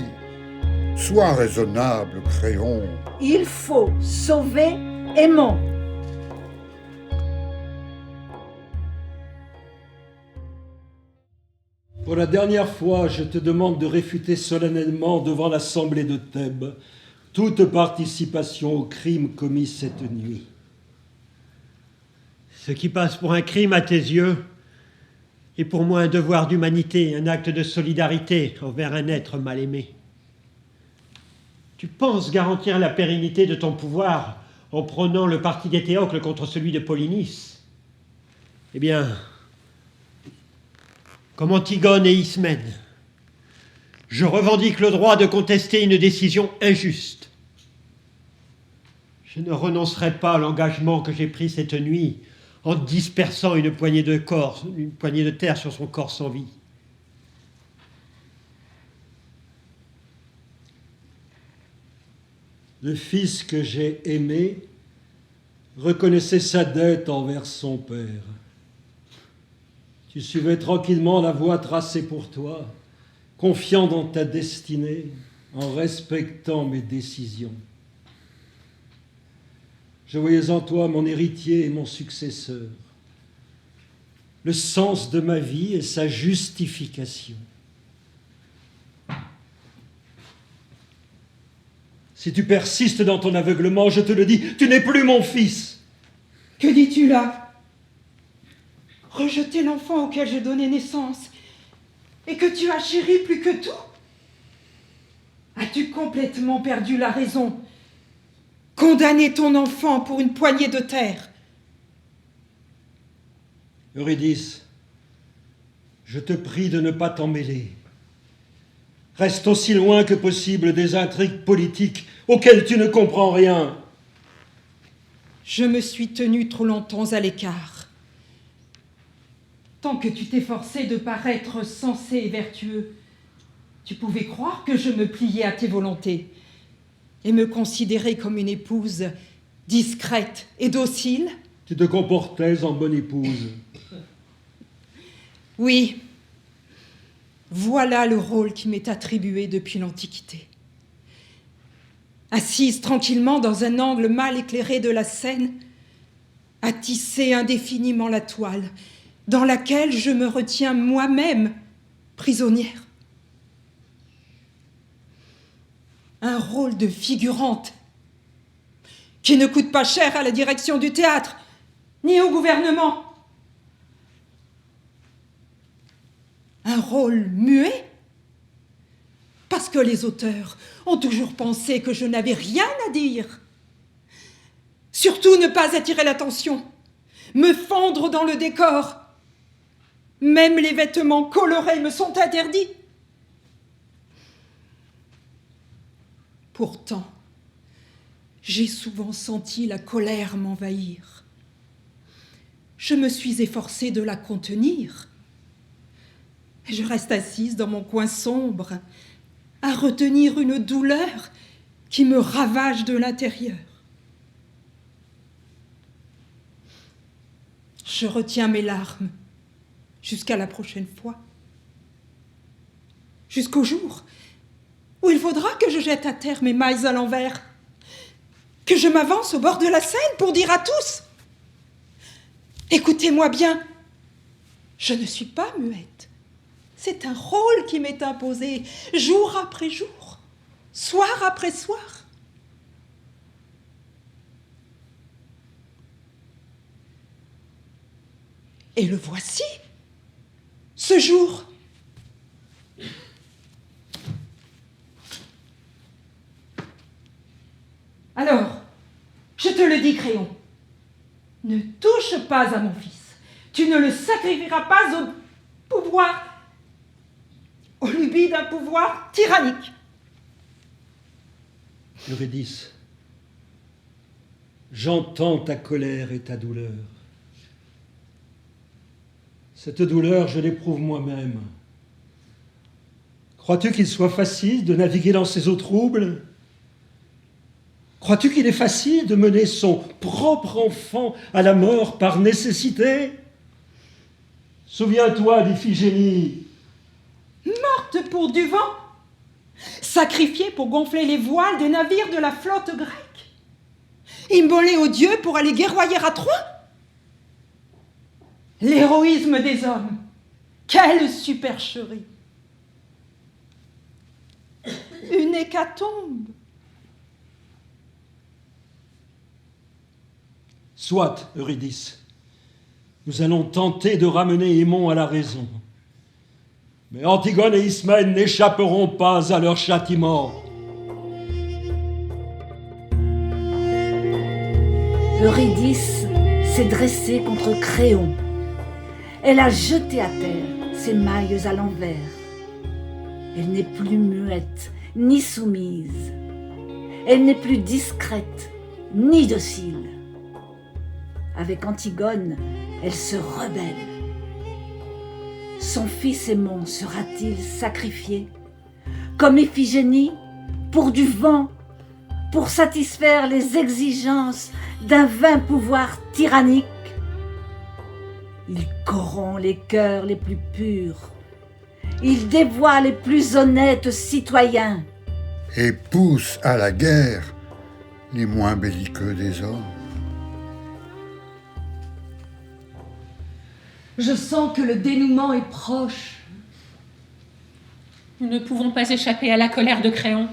Sois raisonnable, Créon. Il faut sauver Aimon. Pour la dernière fois, je te demande de réfuter solennellement devant l'assemblée de Thèbes toute participation au crime commis cette nuit. Ce qui passe pour un crime à tes yeux est pour moi un devoir d'humanité, un acte de solidarité envers un être mal aimé. Tu penses garantir la pérennité de ton pouvoir en prenant le parti d'Éthéocle contre celui de Polynice? Eh bien, comme Antigone et Ismène, je revendique le droit de contester une décision injuste. Je ne renoncerai pas à l'engagement que j'ai pris cette nuit en dispersant une poignée de terre sur son corps sans vie. Le fils que j'ai aimé reconnaissait sa dette envers son père. Tu suivais tranquillement la voie tracée pour toi, confiant dans ta destinée, en respectant mes décisions. Je voyais en toi mon héritier et mon successeur, le sens de ma vie et sa justification. Si tu persistes dans ton aveuglement, je te le dis, tu n'es plus mon fils. Que dis-tu là? Rejeter l'enfant auquel j'ai donné naissance et que tu as chéri plus que tout? As-tu complètement perdu la raison? Condamner ton enfant pour une poignée de terre? Eurydice, je te prie de ne pas t'en mêler. Reste aussi loin que possible des intrigues politiques auxquelles tu ne comprends rien. Je me suis tenue trop longtemps à l'écart. Tant que tu t'efforçais de paraître sensé et vertueux, tu pouvais croire que je me pliais à tes volontés et me considérer comme une épouse discrète et docile. Tu te comportais en bonne épouse. Oui, voilà le rôle qui m'est attribué depuis l'Antiquité. Assise tranquillement dans un angle mal éclairé de la scène, à tisser indéfiniment la toile, dans laquelle je me retiens moi-même prisonnière. Un rôle de figurante qui ne coûte pas cher à la direction du théâtre, ni au gouvernement. Un rôle muet, parce que les auteurs ont toujours pensé que je n'avais rien à dire. Surtout ne pas attirer l'attention, me fondre dans le décor. Même les vêtements colorés me sont interdits. Pourtant, j'ai souvent senti la colère m'envahir. Je me suis efforcée de la contenir. Je reste assise dans mon coin sombre, à retenir une douleur qui me ravage de l'intérieur. Je retiens mes larmes jusqu'à la prochaine fois. Jusqu'au jour où il faudra que je jette à terre mes mailles à l'envers, que je m'avance au bord de la Seine pour dire à tous « Écoutez-moi bien, je ne suis pas muette. C'est un rôle qui m'est imposé, jour après jour, soir après soir. » Et le voici, ce jour. Alors, je te le dis, Créon, ne touche pas à mon fils. Tu ne le sacrifieras pas au pouvoir, au lubies d'un pouvoir tyrannique. Eurydice, j'entends ta colère et ta douleur. Cette douleur, je l'éprouve moi-même. Crois-tu qu'il soit facile de naviguer dans ces eaux troubles ? Crois-tu qu'il est facile de mener son propre enfant à la mort par nécessité ? Souviens-toi d'Iphigénie. Morte pour du vent, sacrifiée pour gonfler les voiles des navires de la flotte grecque, immolée aux dieux pour aller guerroyer à Troie. L'héroïsme des hommes, quelle supercherie! Une hécatombe. Soit, Eurydice, nous allons tenter de ramener Aimon à la raison. Mais Antigone et Ismène n'échapperont pas à leur châtiment. Eurydice s'est dressée contre Créon. Elle a jeté à terre ses mailles à l'envers. Elle n'est plus muette, ni soumise. Elle n'est plus discrète, ni docile. Avec Antigone, elle se rebelle. Son fils Aimon sera-t-il sacrifié, comme Iphigénie, pour du vent, pour satisfaire les exigences d'un vain pouvoir tyrannique? Il corrompt les cœurs les plus purs. Il dévoie les plus honnêtes citoyens. Et pousse à la guerre les moins belliqueux des hommes. Je sens que le dénouement est proche. Nous ne pouvons pas échapper à la colère de Créon.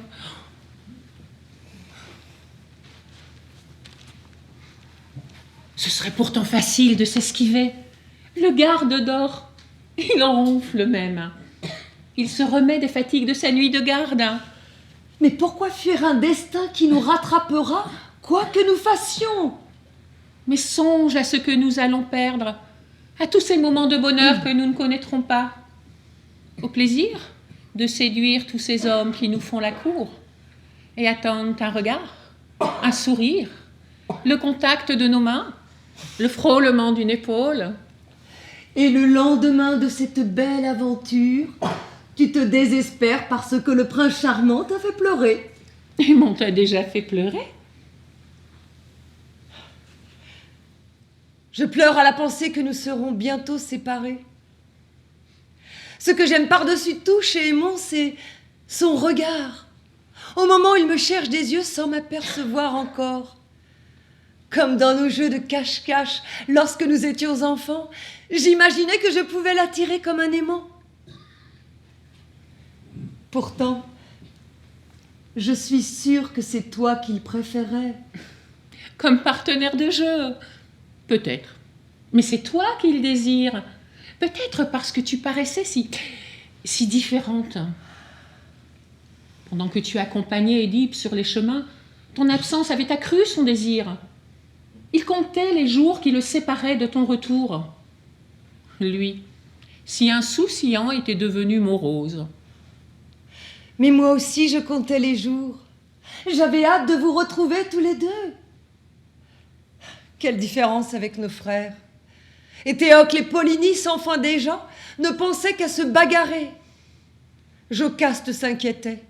Ce serait pourtant facile de s'esquiver. Le garde dort. Il en ronfle même. Il se remet des fatigues de sa nuit de garde. Mais pourquoi fuir un destin qui nous rattrapera, quoi que nous fassions? Mais songe à ce que nous allons perdre, à tous ces moments de bonheur que nous ne connaîtrons pas. Au plaisir de séduire tous ces hommes qui nous font la cour et attendent un regard, un sourire, le contact de nos mains, le frôlement d'une épaule. Et le lendemain de cette belle aventure, tu te désespères parce que le prince charmant t'a fait pleurer. Et m'ont déjà fait pleurer. Je pleure à la pensée que nous serons bientôt séparés. Ce que j'aime par-dessus tout chez Aimon, c'est son regard. Au moment où il me cherche des yeux sans m'apercevoir encore. Comme dans nos jeux de cache-cache, lorsque nous étions enfants, j'imaginais que je pouvais l'attirer comme un aimant. Pourtant, je suis sûre que c'est toi qu'il préférait. Comme partenaire de jeu. Peut-être. Mais c'est toi qu'il désire. Peut-être parce que tu paraissais si différente. Pendant que tu accompagnais Édipe sur les chemins, ton absence avait accru son désir. Il comptait les jours qui le séparaient de ton retour. Lui, si insouciant, était devenu morose. Mais moi aussi, je comptais les jours. J'avais hâte de vous retrouver tous les deux. Quelle différence avec nos frères. Et Théocle et Polynice, enfants déjà, ne pensaient qu'à se bagarrer. Jocaste s'inquiétait.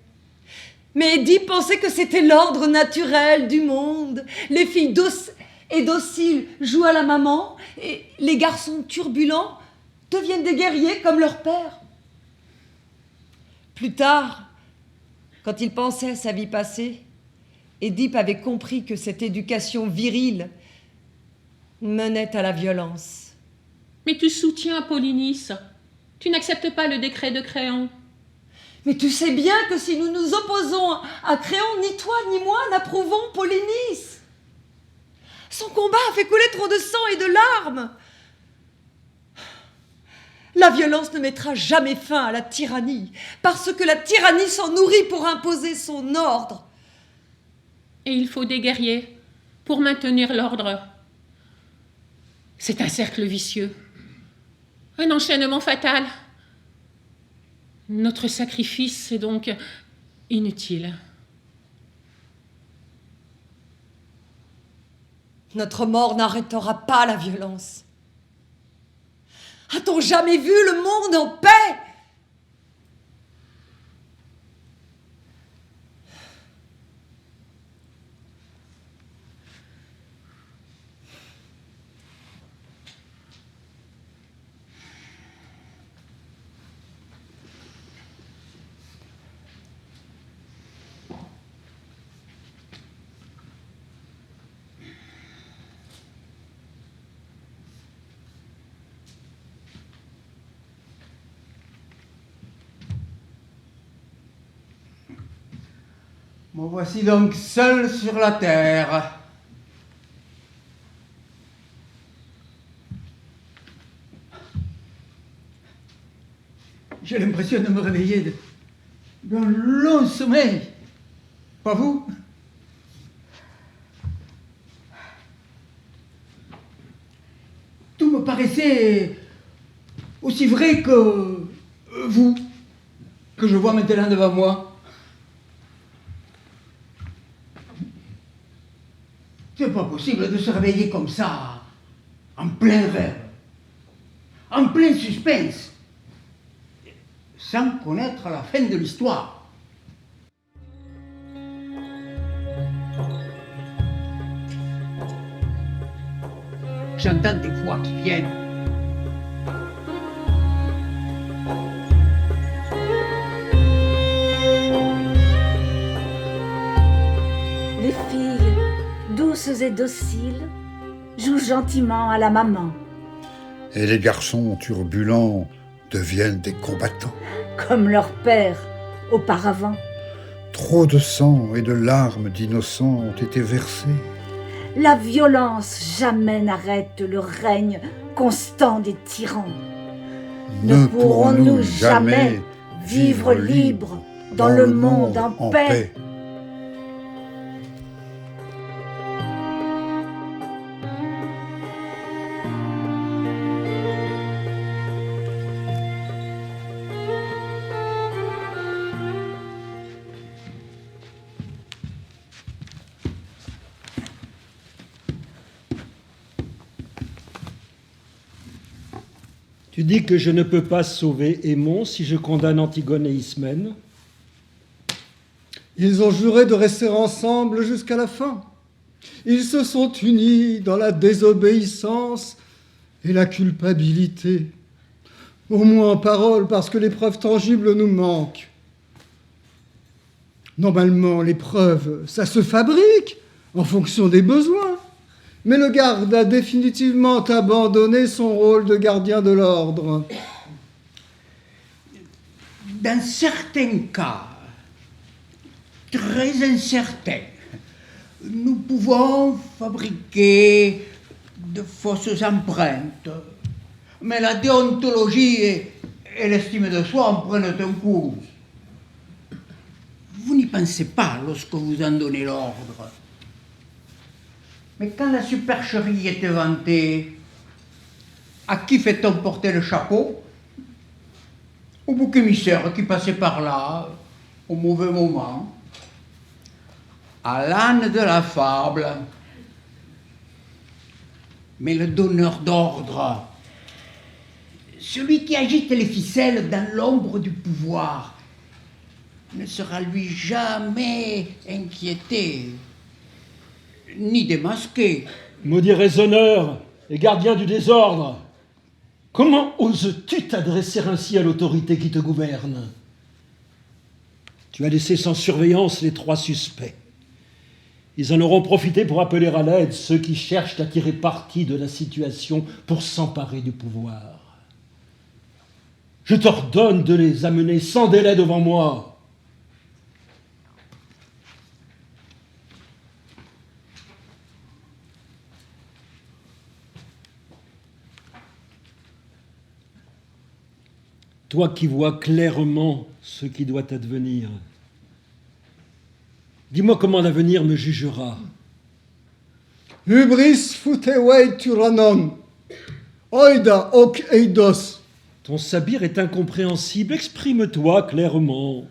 Mais Édipe pensait que c'était l'ordre naturel du monde. Les filles douces et dociles jouent à la maman, et les garçons turbulents deviennent des guerriers comme leur père. Plus tard, quand il pensait à sa vie passée, Édipe avait compris que cette éducation virile menait à la violence. Mais tu soutiens Polynice. Tu n'acceptes pas le décret de Créon. Mais tu sais bien que si nous nous opposons à Créon, ni toi ni moi n'approuvons Polynice. Son combat a fait couler trop de sang et de larmes. La violence ne mettra jamais fin à la tyrannie, parce que la tyrannie s'en nourrit pour imposer son ordre. Et il faut des guerriers pour maintenir l'ordre. C'est un cercle vicieux, un enchaînement fatal. Notre sacrifice est donc inutile. Notre mort n'arrêtera pas la violence. A-t-on jamais vu le monde en paix ? Me voici donc seul sur la terre. J'ai l'impression de me réveiller d'un long sommeil. Pas vous? Tout me paraissait aussi vrai que vous, que je vois maintenant devant moi. C'est pas possible de se réveiller comme ça, en plein rêve, en plein suspense, sans connaître la fin de l'histoire. J'entends des voix qui viennent. Les filles, douces et dociles, jouent gentiment à la maman, Et les garçons turbulents deviennent des combattants. comme leur père auparavant. Trop de sang et de larmes d'innocents ont été versés. La violence jamais n'arrête le règne constant des tyrans. Ne pourrons-nous jamais vivre libres dans le monde en paix? Tu dis que je ne peux pas sauver Aimon si je condamne Antigone et Ismène. Ils ont juré de rester ensemble jusqu'à la fin. Ils se sont unis dans la désobéissance et la culpabilité. Au moins en parole, parce que les preuves tangibles nous manquent. Normalement, les preuves, ça se fabrique en fonction des besoins. Mais le garde a définitivement abandonné son rôle de gardien de l'ordre. Dans certains cas, très incertains, nous pouvons fabriquer de fausses empreintes. Mais la déontologie et l'estime de soi en prennent un coup. Vous n'y pensez pas lorsque vous en donnez l'ordre. Mais quand la supercherie est inventée, à qui fait-on porter le chapeau? Au bouc émissaire qui passait par là, au mauvais moment. À l'âne de la fable. Mais le donneur d'ordre, celui qui agite les ficelles dans l'ombre du pouvoir, ne sera lui jamais inquiété, ni démasqué. Maudit raisonneur et gardien du désordre, comment oses-tu t'adresser ainsi à l'autorité qui te gouverne? Tu as laissé sans surveillance les 3 suspects. Ils en auront profité pour appeler à l'aide ceux qui cherchent à tirer parti de la situation pour s'emparer du pouvoir. Je t'ordonne de les amener sans délai devant moi. Toi qui vois clairement ce qui doit advenir, dis-moi comment l'avenir me jugera. Hubris futewei tyrannon, oida hoc eidos. Ton sabir est incompréhensible, exprime-toi clairement.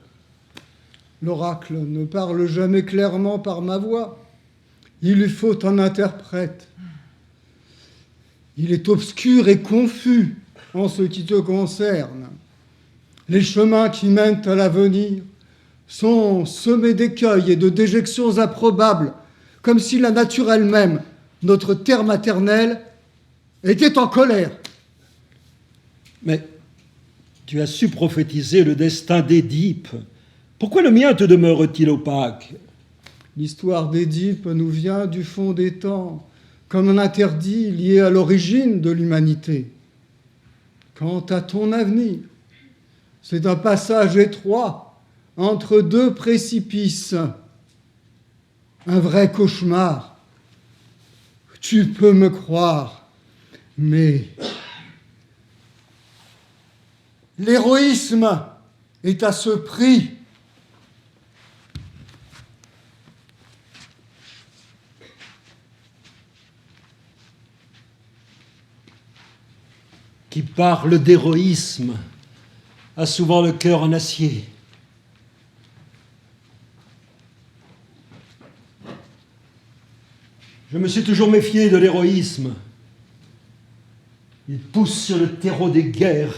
L'oracle ne parle jamais clairement par ma voix. Il lui faut un interprète. Il est obscur et confus en ce qui te concerne. Les chemins qui mènent à l'avenir sont semés d'écueils et de déjections improbables, comme si la nature elle-même, notre terre maternelle, était en colère. Mais tu as su prophétiser le destin d'Édipe. Pourquoi le mien te demeure-t-il opaque? L'histoire d'Édipe nous vient du fond des temps, comme un interdit lié à l'origine de l'humanité. Quant à ton avenir, c'est un passage étroit entre 2 précipices. Un vrai cauchemar. Tu peux me croire, mais l'héroïsme est à ce prix. Qui parle d'héroïsme a souvent le cœur en acier. Je me suis toujours méfié de l'héroïsme. Il pousse sur le terreau des guerres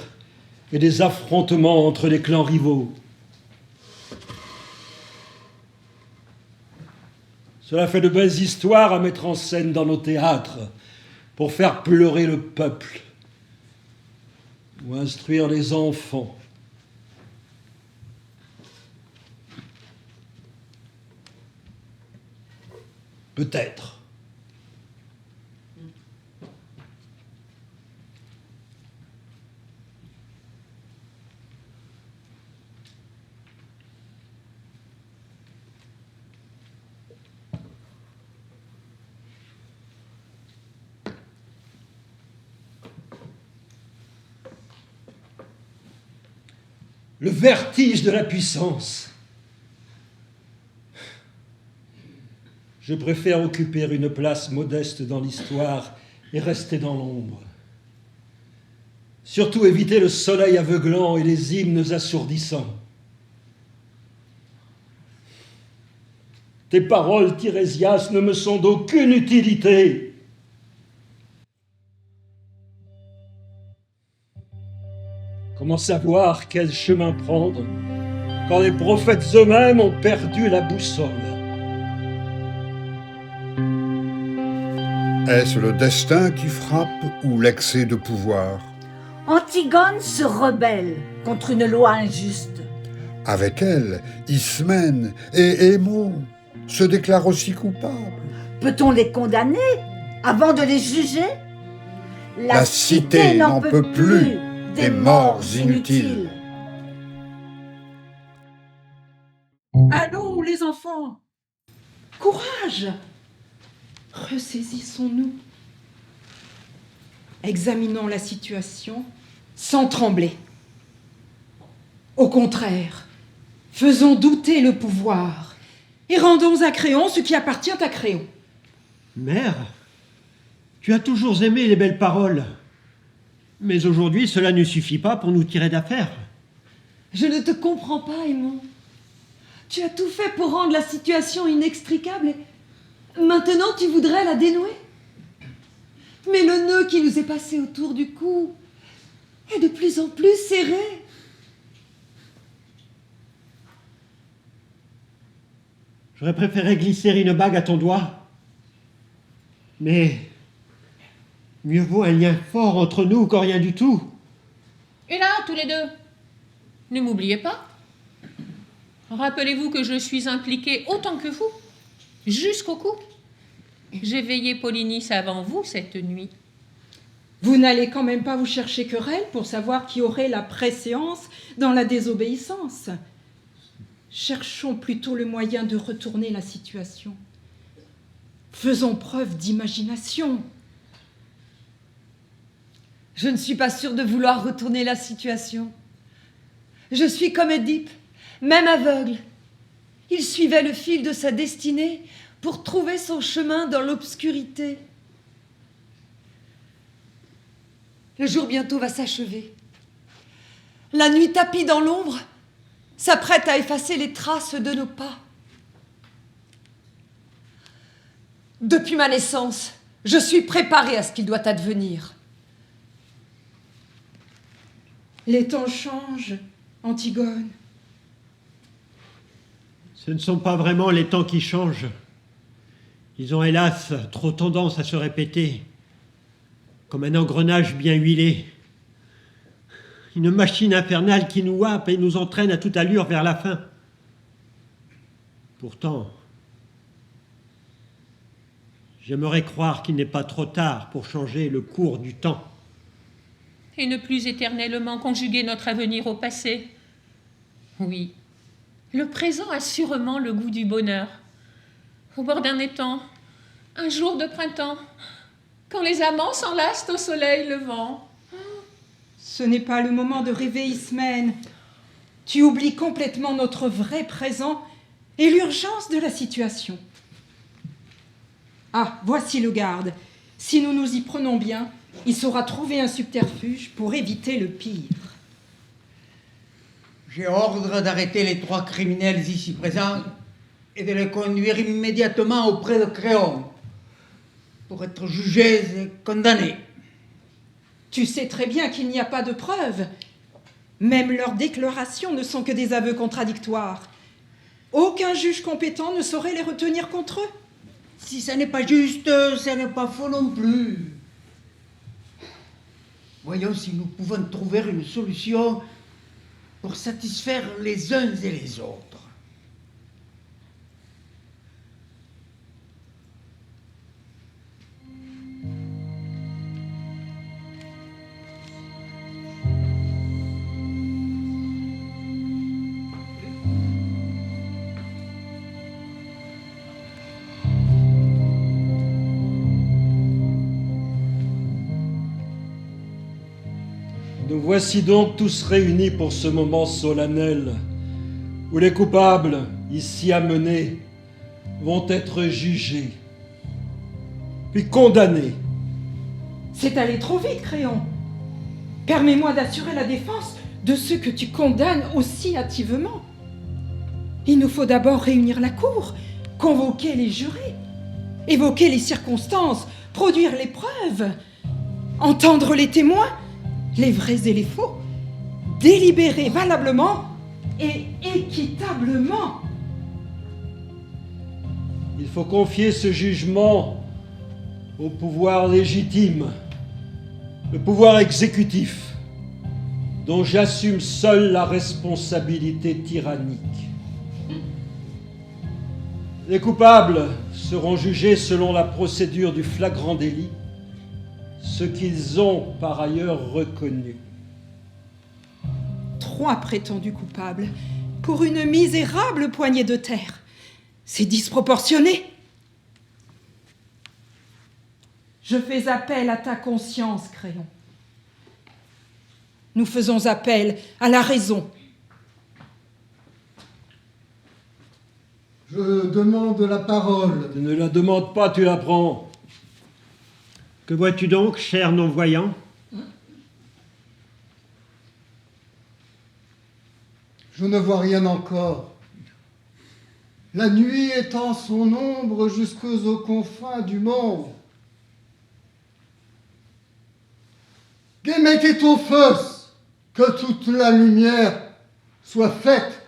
et des affrontements entre les clans rivaux. Cela fait de belles histoires à mettre en scène dans nos théâtres pour faire pleurer le peuple ou instruire les enfants. Peut-être. le vertige de la puissance. Je préfère occuper une place modeste dans l'histoire et rester dans l'ombre. Surtout éviter le soleil aveuglant et les hymnes assourdissants. Tes paroles, Tirésias, ne me sont d'aucune utilité. Comment savoir quel chemin prendre quand les prophètes eux-mêmes ont perdu la boussole? Est-ce le destin qui frappe ou l'excès de pouvoir? Antigone se rebelle contre une loi injuste. Avec elle, Ismène et Émo se déclarent aussi coupables. Peut-on les condamner avant de les juger? La cité n'en peut plus des morts inutiles. Allons, les enfants! Courage! Ressaisissons-nous. Examinons la situation sans trembler. Au contraire, faisons douter le pouvoir et rendons à Créon ce qui appartient à Créon. Mère, tu as toujours aimé les belles paroles. Mais aujourd'hui, cela ne suffit pas pour nous tirer d'affaire. Je ne te comprends pas, Aimon. Tu as tout fait pour rendre la situation inextricable et maintenant tu voudrais la dénouer. Mais le nœud qui nous est passé autour du cou est de plus en plus serré. J'aurais préféré glisser une bague à ton doigt. Mais mieux vaut un lien fort entre nous que rien du tout. Et là, tous les deux, ne m'oubliez pas. Rappelez-vous que je suis impliquée autant que vous, jusqu'au cou. J'ai veillé Polynice avant vous cette nuit. Vous n'allez quand même pas vous chercher querelle pour savoir qui aurait la préséance dans la désobéissance. Cherchons plutôt le moyen de retourner la situation. Faisons preuve d'imagination. Je ne suis pas sûre de vouloir retourner la situation. Je suis comme Édipe, même aveugle. Il suivait le fil de sa destinée pour trouver son chemin dans l'obscurité. Le jour bientôt va s'achever. La nuit tapie dans l'ombre s'apprête à effacer les traces de nos pas. Depuis ma naissance, je suis préparée à ce qu'il doit advenir. Les temps changent, Antigone. Ce ne sont pas vraiment les temps qui changent. Ils ont hélas trop tendance à se répéter, comme un engrenage bien huilé. Une machine infernale qui nous happe et nous entraîne à toute allure vers la fin. Pourtant, j'aimerais croire qu'il n'est pas trop tard pour changer le cours du temps. Et ne plus éternellement conjuguer notre avenir au passé. Oui, le présent a sûrement le goût du bonheur. Au bord d'un étang, un jour de printemps, quand les amants s'enlacent au soleil levant. Ce n'est pas le moment de rêver, Ismène. Tu oublies complètement notre vrai présent et l'urgence de la situation. Ah, voici le garde. Si nous nous y prenons bien, il saura trouver un subterfuge pour éviter le pire. J'ai ordre d'arrêter les 3 criminels ici présents et de les conduire immédiatement auprès de Créon pour être jugés et condamnés. Tu sais très bien qu'il n'y a pas de preuves. Même leurs déclarations ne sont que des aveux contradictoires. Aucun juge compétent ne saurait les retenir contre eux. Si ça n'est pas juste, ça n'est pas faux non plus. Voyons si nous pouvons trouver une solution pour satisfaire les uns et les autres. Nous voici donc tous réunis pour ce moment solennel où les coupables, ici amenés, vont être jugés, puis condamnés. C'est aller trop vite, Créon. Permets-moi d'assurer la défense de ceux que tu condamnes aussi hâtivement. Il nous faut d'abord réunir la cour, convoquer les jurés, évoquer les circonstances, produire les preuves, entendre les témoins, les vrais et les faux, délibérer valablement et équitablement. Il faut confier ce jugement au pouvoir légitime, le pouvoir exécutif, dont j'assume seul la responsabilité tyrannique. Les coupables seront jugés selon la procédure du flagrant délit, ce qu'ils ont par ailleurs reconnu. 3 prétendus coupables pour une misérable poignée de terre. C'est disproportionné. Je fais appel à ta conscience, Créon. Nous faisons appel à la raison. Je demande la parole. Tu ne la demandes pas, tu la prends. Que vois-tu donc, cher non-voyant? Je ne vois rien encore. La nuit étend son ombre jusqu'aux confins du monde. Mettez ton feu, que toute la lumière soit faite.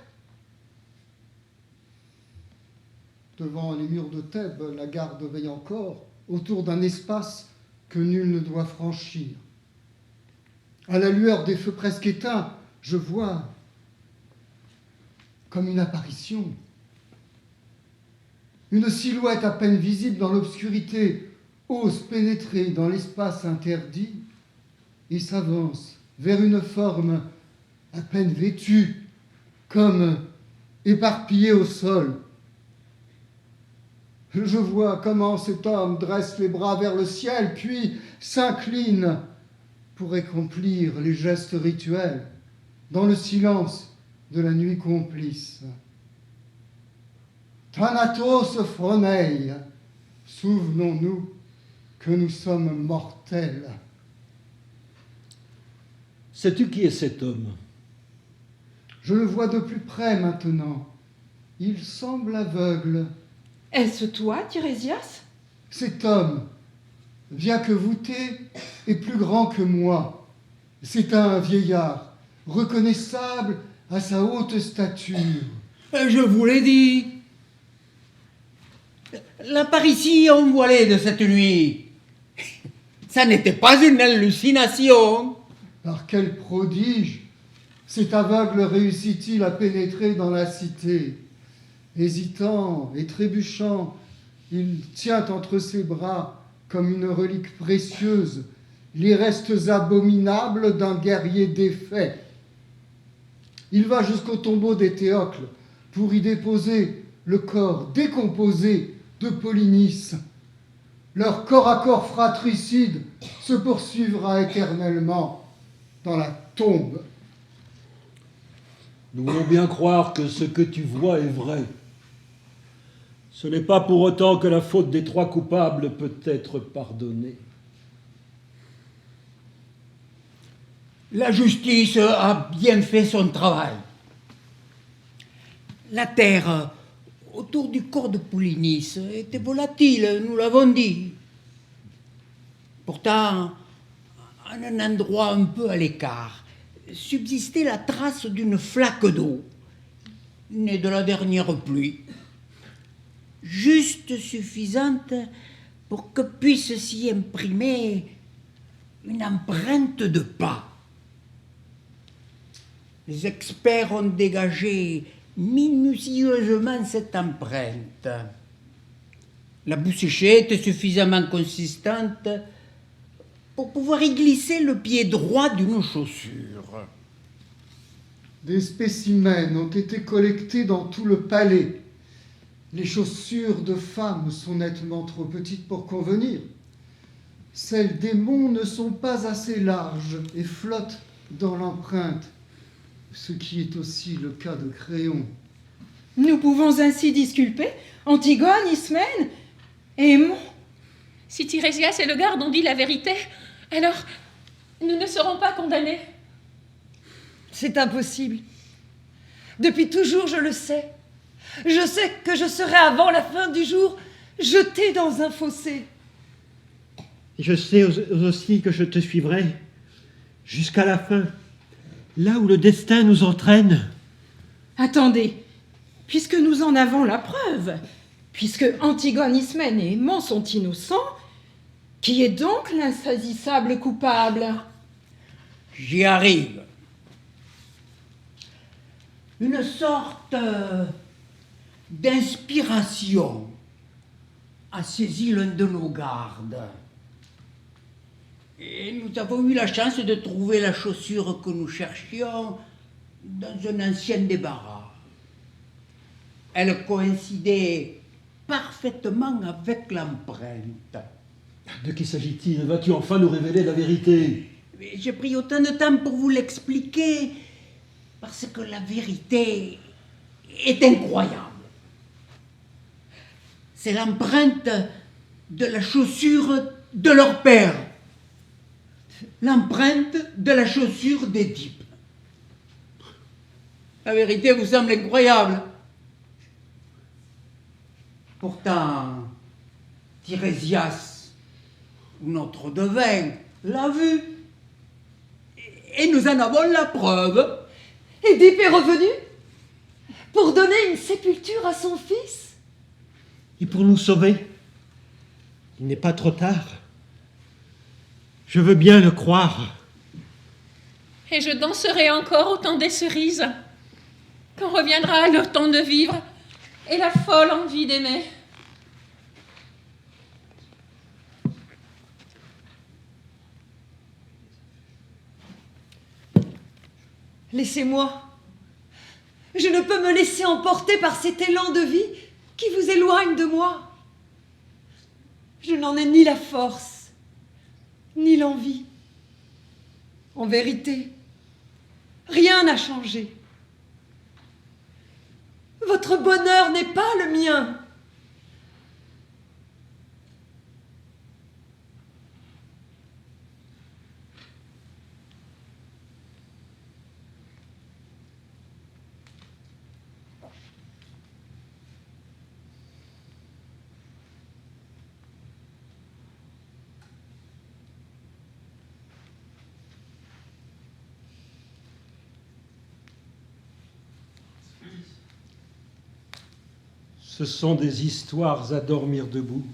Devant les murs de Thèbes, la garde veille encore, autour d'un espace que nul ne doit franchir. À la lueur des feux presque éteints, je vois, comme une apparition, une silhouette à peine visible dans l'obscurité ose pénétrer dans l'espace interdit et s'avance vers une forme à peine vêtue, comme éparpillée au sol. Je vois comment cet homme dresse les bras vers le ciel, puis s'incline pour accomplir les gestes rituels dans le silence de la nuit complice. Thanatos Phroneia, souvenons-nous que nous sommes mortels. Sais-tu qui est cet homme? Je le vois de plus près maintenant. Il semble aveugle. Est-ce toi, Tirésias? Cet homme, bien que voûté, est plus grand que moi. C'est un vieillard, reconnaissable à sa haute stature. Je vous l'ai dit. L'apparition voilée de cette nuit, ça n'était pas une hallucination. Par quel prodige cet aveugle réussit-il à pénétrer dans la cité? Hésitant et trébuchant, il tient entre ses bras, comme une relique précieuse, les restes abominables d'un guerrier défait. Il va jusqu'au tombeau des Théocles pour y déposer le corps décomposé de Polynice. Leur corps à corps fratricide se poursuivra éternellement dans la tombe. Nous voulons bien croire que ce que tu vois est vrai. Ce n'est pas pour autant que la faute des 3 coupables peut être pardonnée. La justice a bien fait son travail. La terre autour du corps de Polynice était volatile, nous l'avons dit. Pourtant, à un endroit un peu à l'écart, subsistait la trace d'une flaque d'eau, née de la dernière pluie, juste suffisante pour que puisse s'y imprimer une empreinte de pas. Les experts ont dégagé minutieusement cette empreinte. La boue séchée était suffisamment consistante pour pouvoir y glisser le pied droit d'une chaussure. Des spécimens ont été collectés dans tout le palais. Les chaussures de femmes sont nettement trop petites pour convenir. Celles des monts ne sont pas assez larges et flottent dans l'empreinte, ce qui est aussi le cas de Créon. Nous pouvons ainsi disculper Antigone, Ismène et Aimon. Si Tirésias et le garde ont dit la vérité, alors nous ne serons pas condamnés. C'est impossible. Depuis toujours, je le sais. Je sais que je serai avant la fin du jour jetée dans un fossé. Je sais aussi que je te suivrai jusqu'à la fin, là où le destin nous entraîne. Attendez, puisque nous en avons la preuve, puisque Antigone, Ismène et Aimon sont innocents, qui est donc l'insaisissable coupable? J'y arrive. Une sorte d'inspiration a saisi l'un de nos gardes. Et nous avons eu la chance de trouver la chaussure que nous cherchions dans un ancien débarras. Elle coïncidait parfaitement avec l'empreinte. De qui s'agit-il? Vas-tu enfin nous révéler la vérité? Mais j'ai pris autant de temps pour vous l'expliquer, parce que la vérité est incroyable. C'est l'empreinte de la chaussure de leur père. L'empreinte de la chaussure d'Édipe. La vérité vous semble incroyable. Pourtant, Tirésias, notre devin, l'a vu. Et nous en avons la preuve. Édipe est revenu pour donner une sépulture à son fils. Et pour nous sauver, il n'est pas trop tard. Je veux bien le croire. Et je danserai encore au temps des cerises, quand reviendra le temps de vivre et la folle envie d'aimer. Laissez-moi. Je ne peux me laisser emporter par cet élan de vie qui vous éloigne de moi. Je n'en ai ni la force, ni l'envie. En vérité, rien n'a changé. Votre bonheur n'est pas le mien. Ce sont des histoires à dormir debout.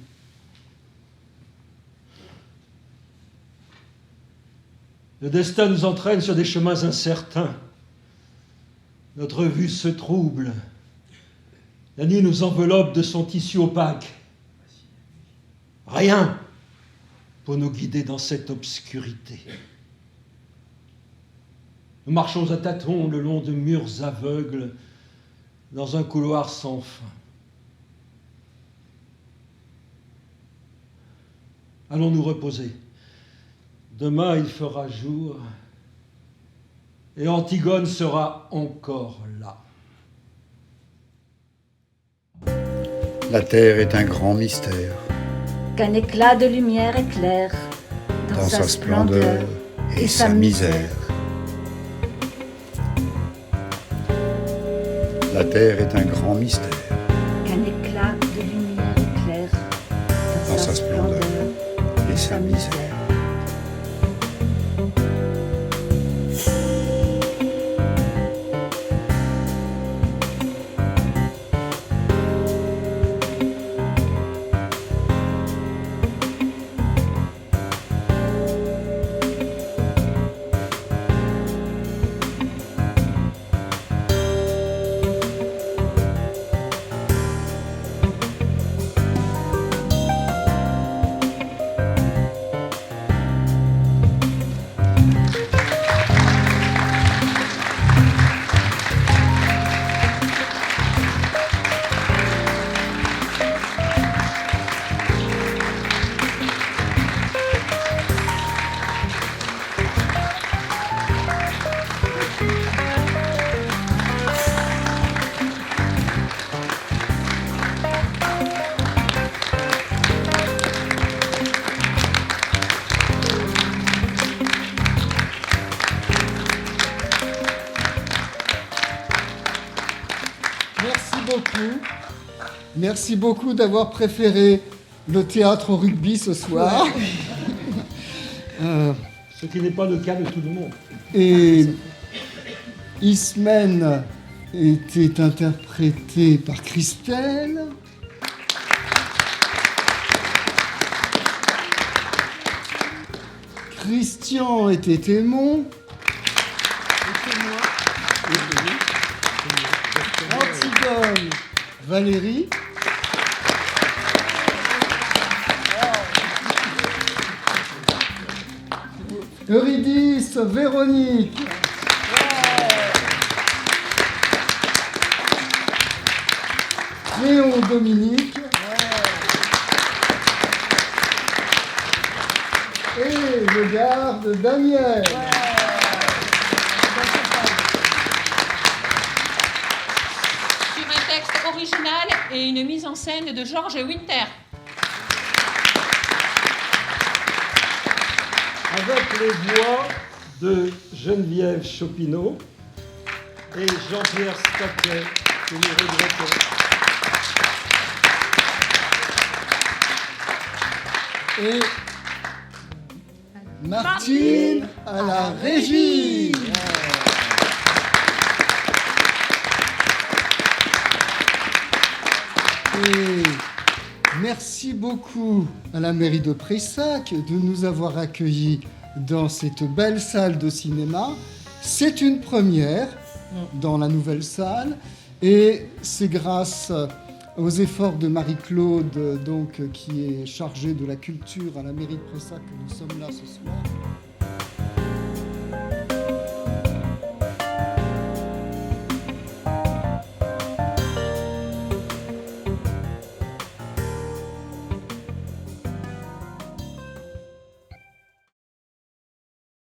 Le destin nous entraîne sur des chemins incertains. Notre vue se trouble. La nuit nous enveloppe de son tissu opaque. Rien pour nous guider dans cette obscurité. Nous marchons à tâtons le long de murs aveugles dans un couloir sans fin. Allons nous reposer. Demain, il fera jour et Antigone sera encore là. La terre est un grand mystère. Qu'un éclat de lumière éclaire Dans sa splendeur et sa misère. La terre est un grand mystère. Qu'un éclat de lumière éclaire Dans sa splendeur et sa misère. Merci beaucoup d'avoir préféré le théâtre au rugby ce soir. Ce qui n'est pas le cas de tout le monde. Et Ismène était interprété par Christelle. Christian était Aimon. Antigone, Valérie. Eurydice, Véronique. Léon, Dominique. Et le garde, Daniel. Sur un texte original et une mise en scène de Georges Winter. Avec les voix de Geneviève Chopineau et Jean-Pierre Staquet, que nous regrettons. Et Martine à la régie. Et merci beaucoup à la mairie de Prayssac de nous avoir accueillis dans cette belle salle de cinéma. C'est une première dans la nouvelle salle et c'est grâce aux efforts de Marie-Claude, donc, qui est chargée de la culture à la mairie de Prayssac, que nous sommes là ce soir.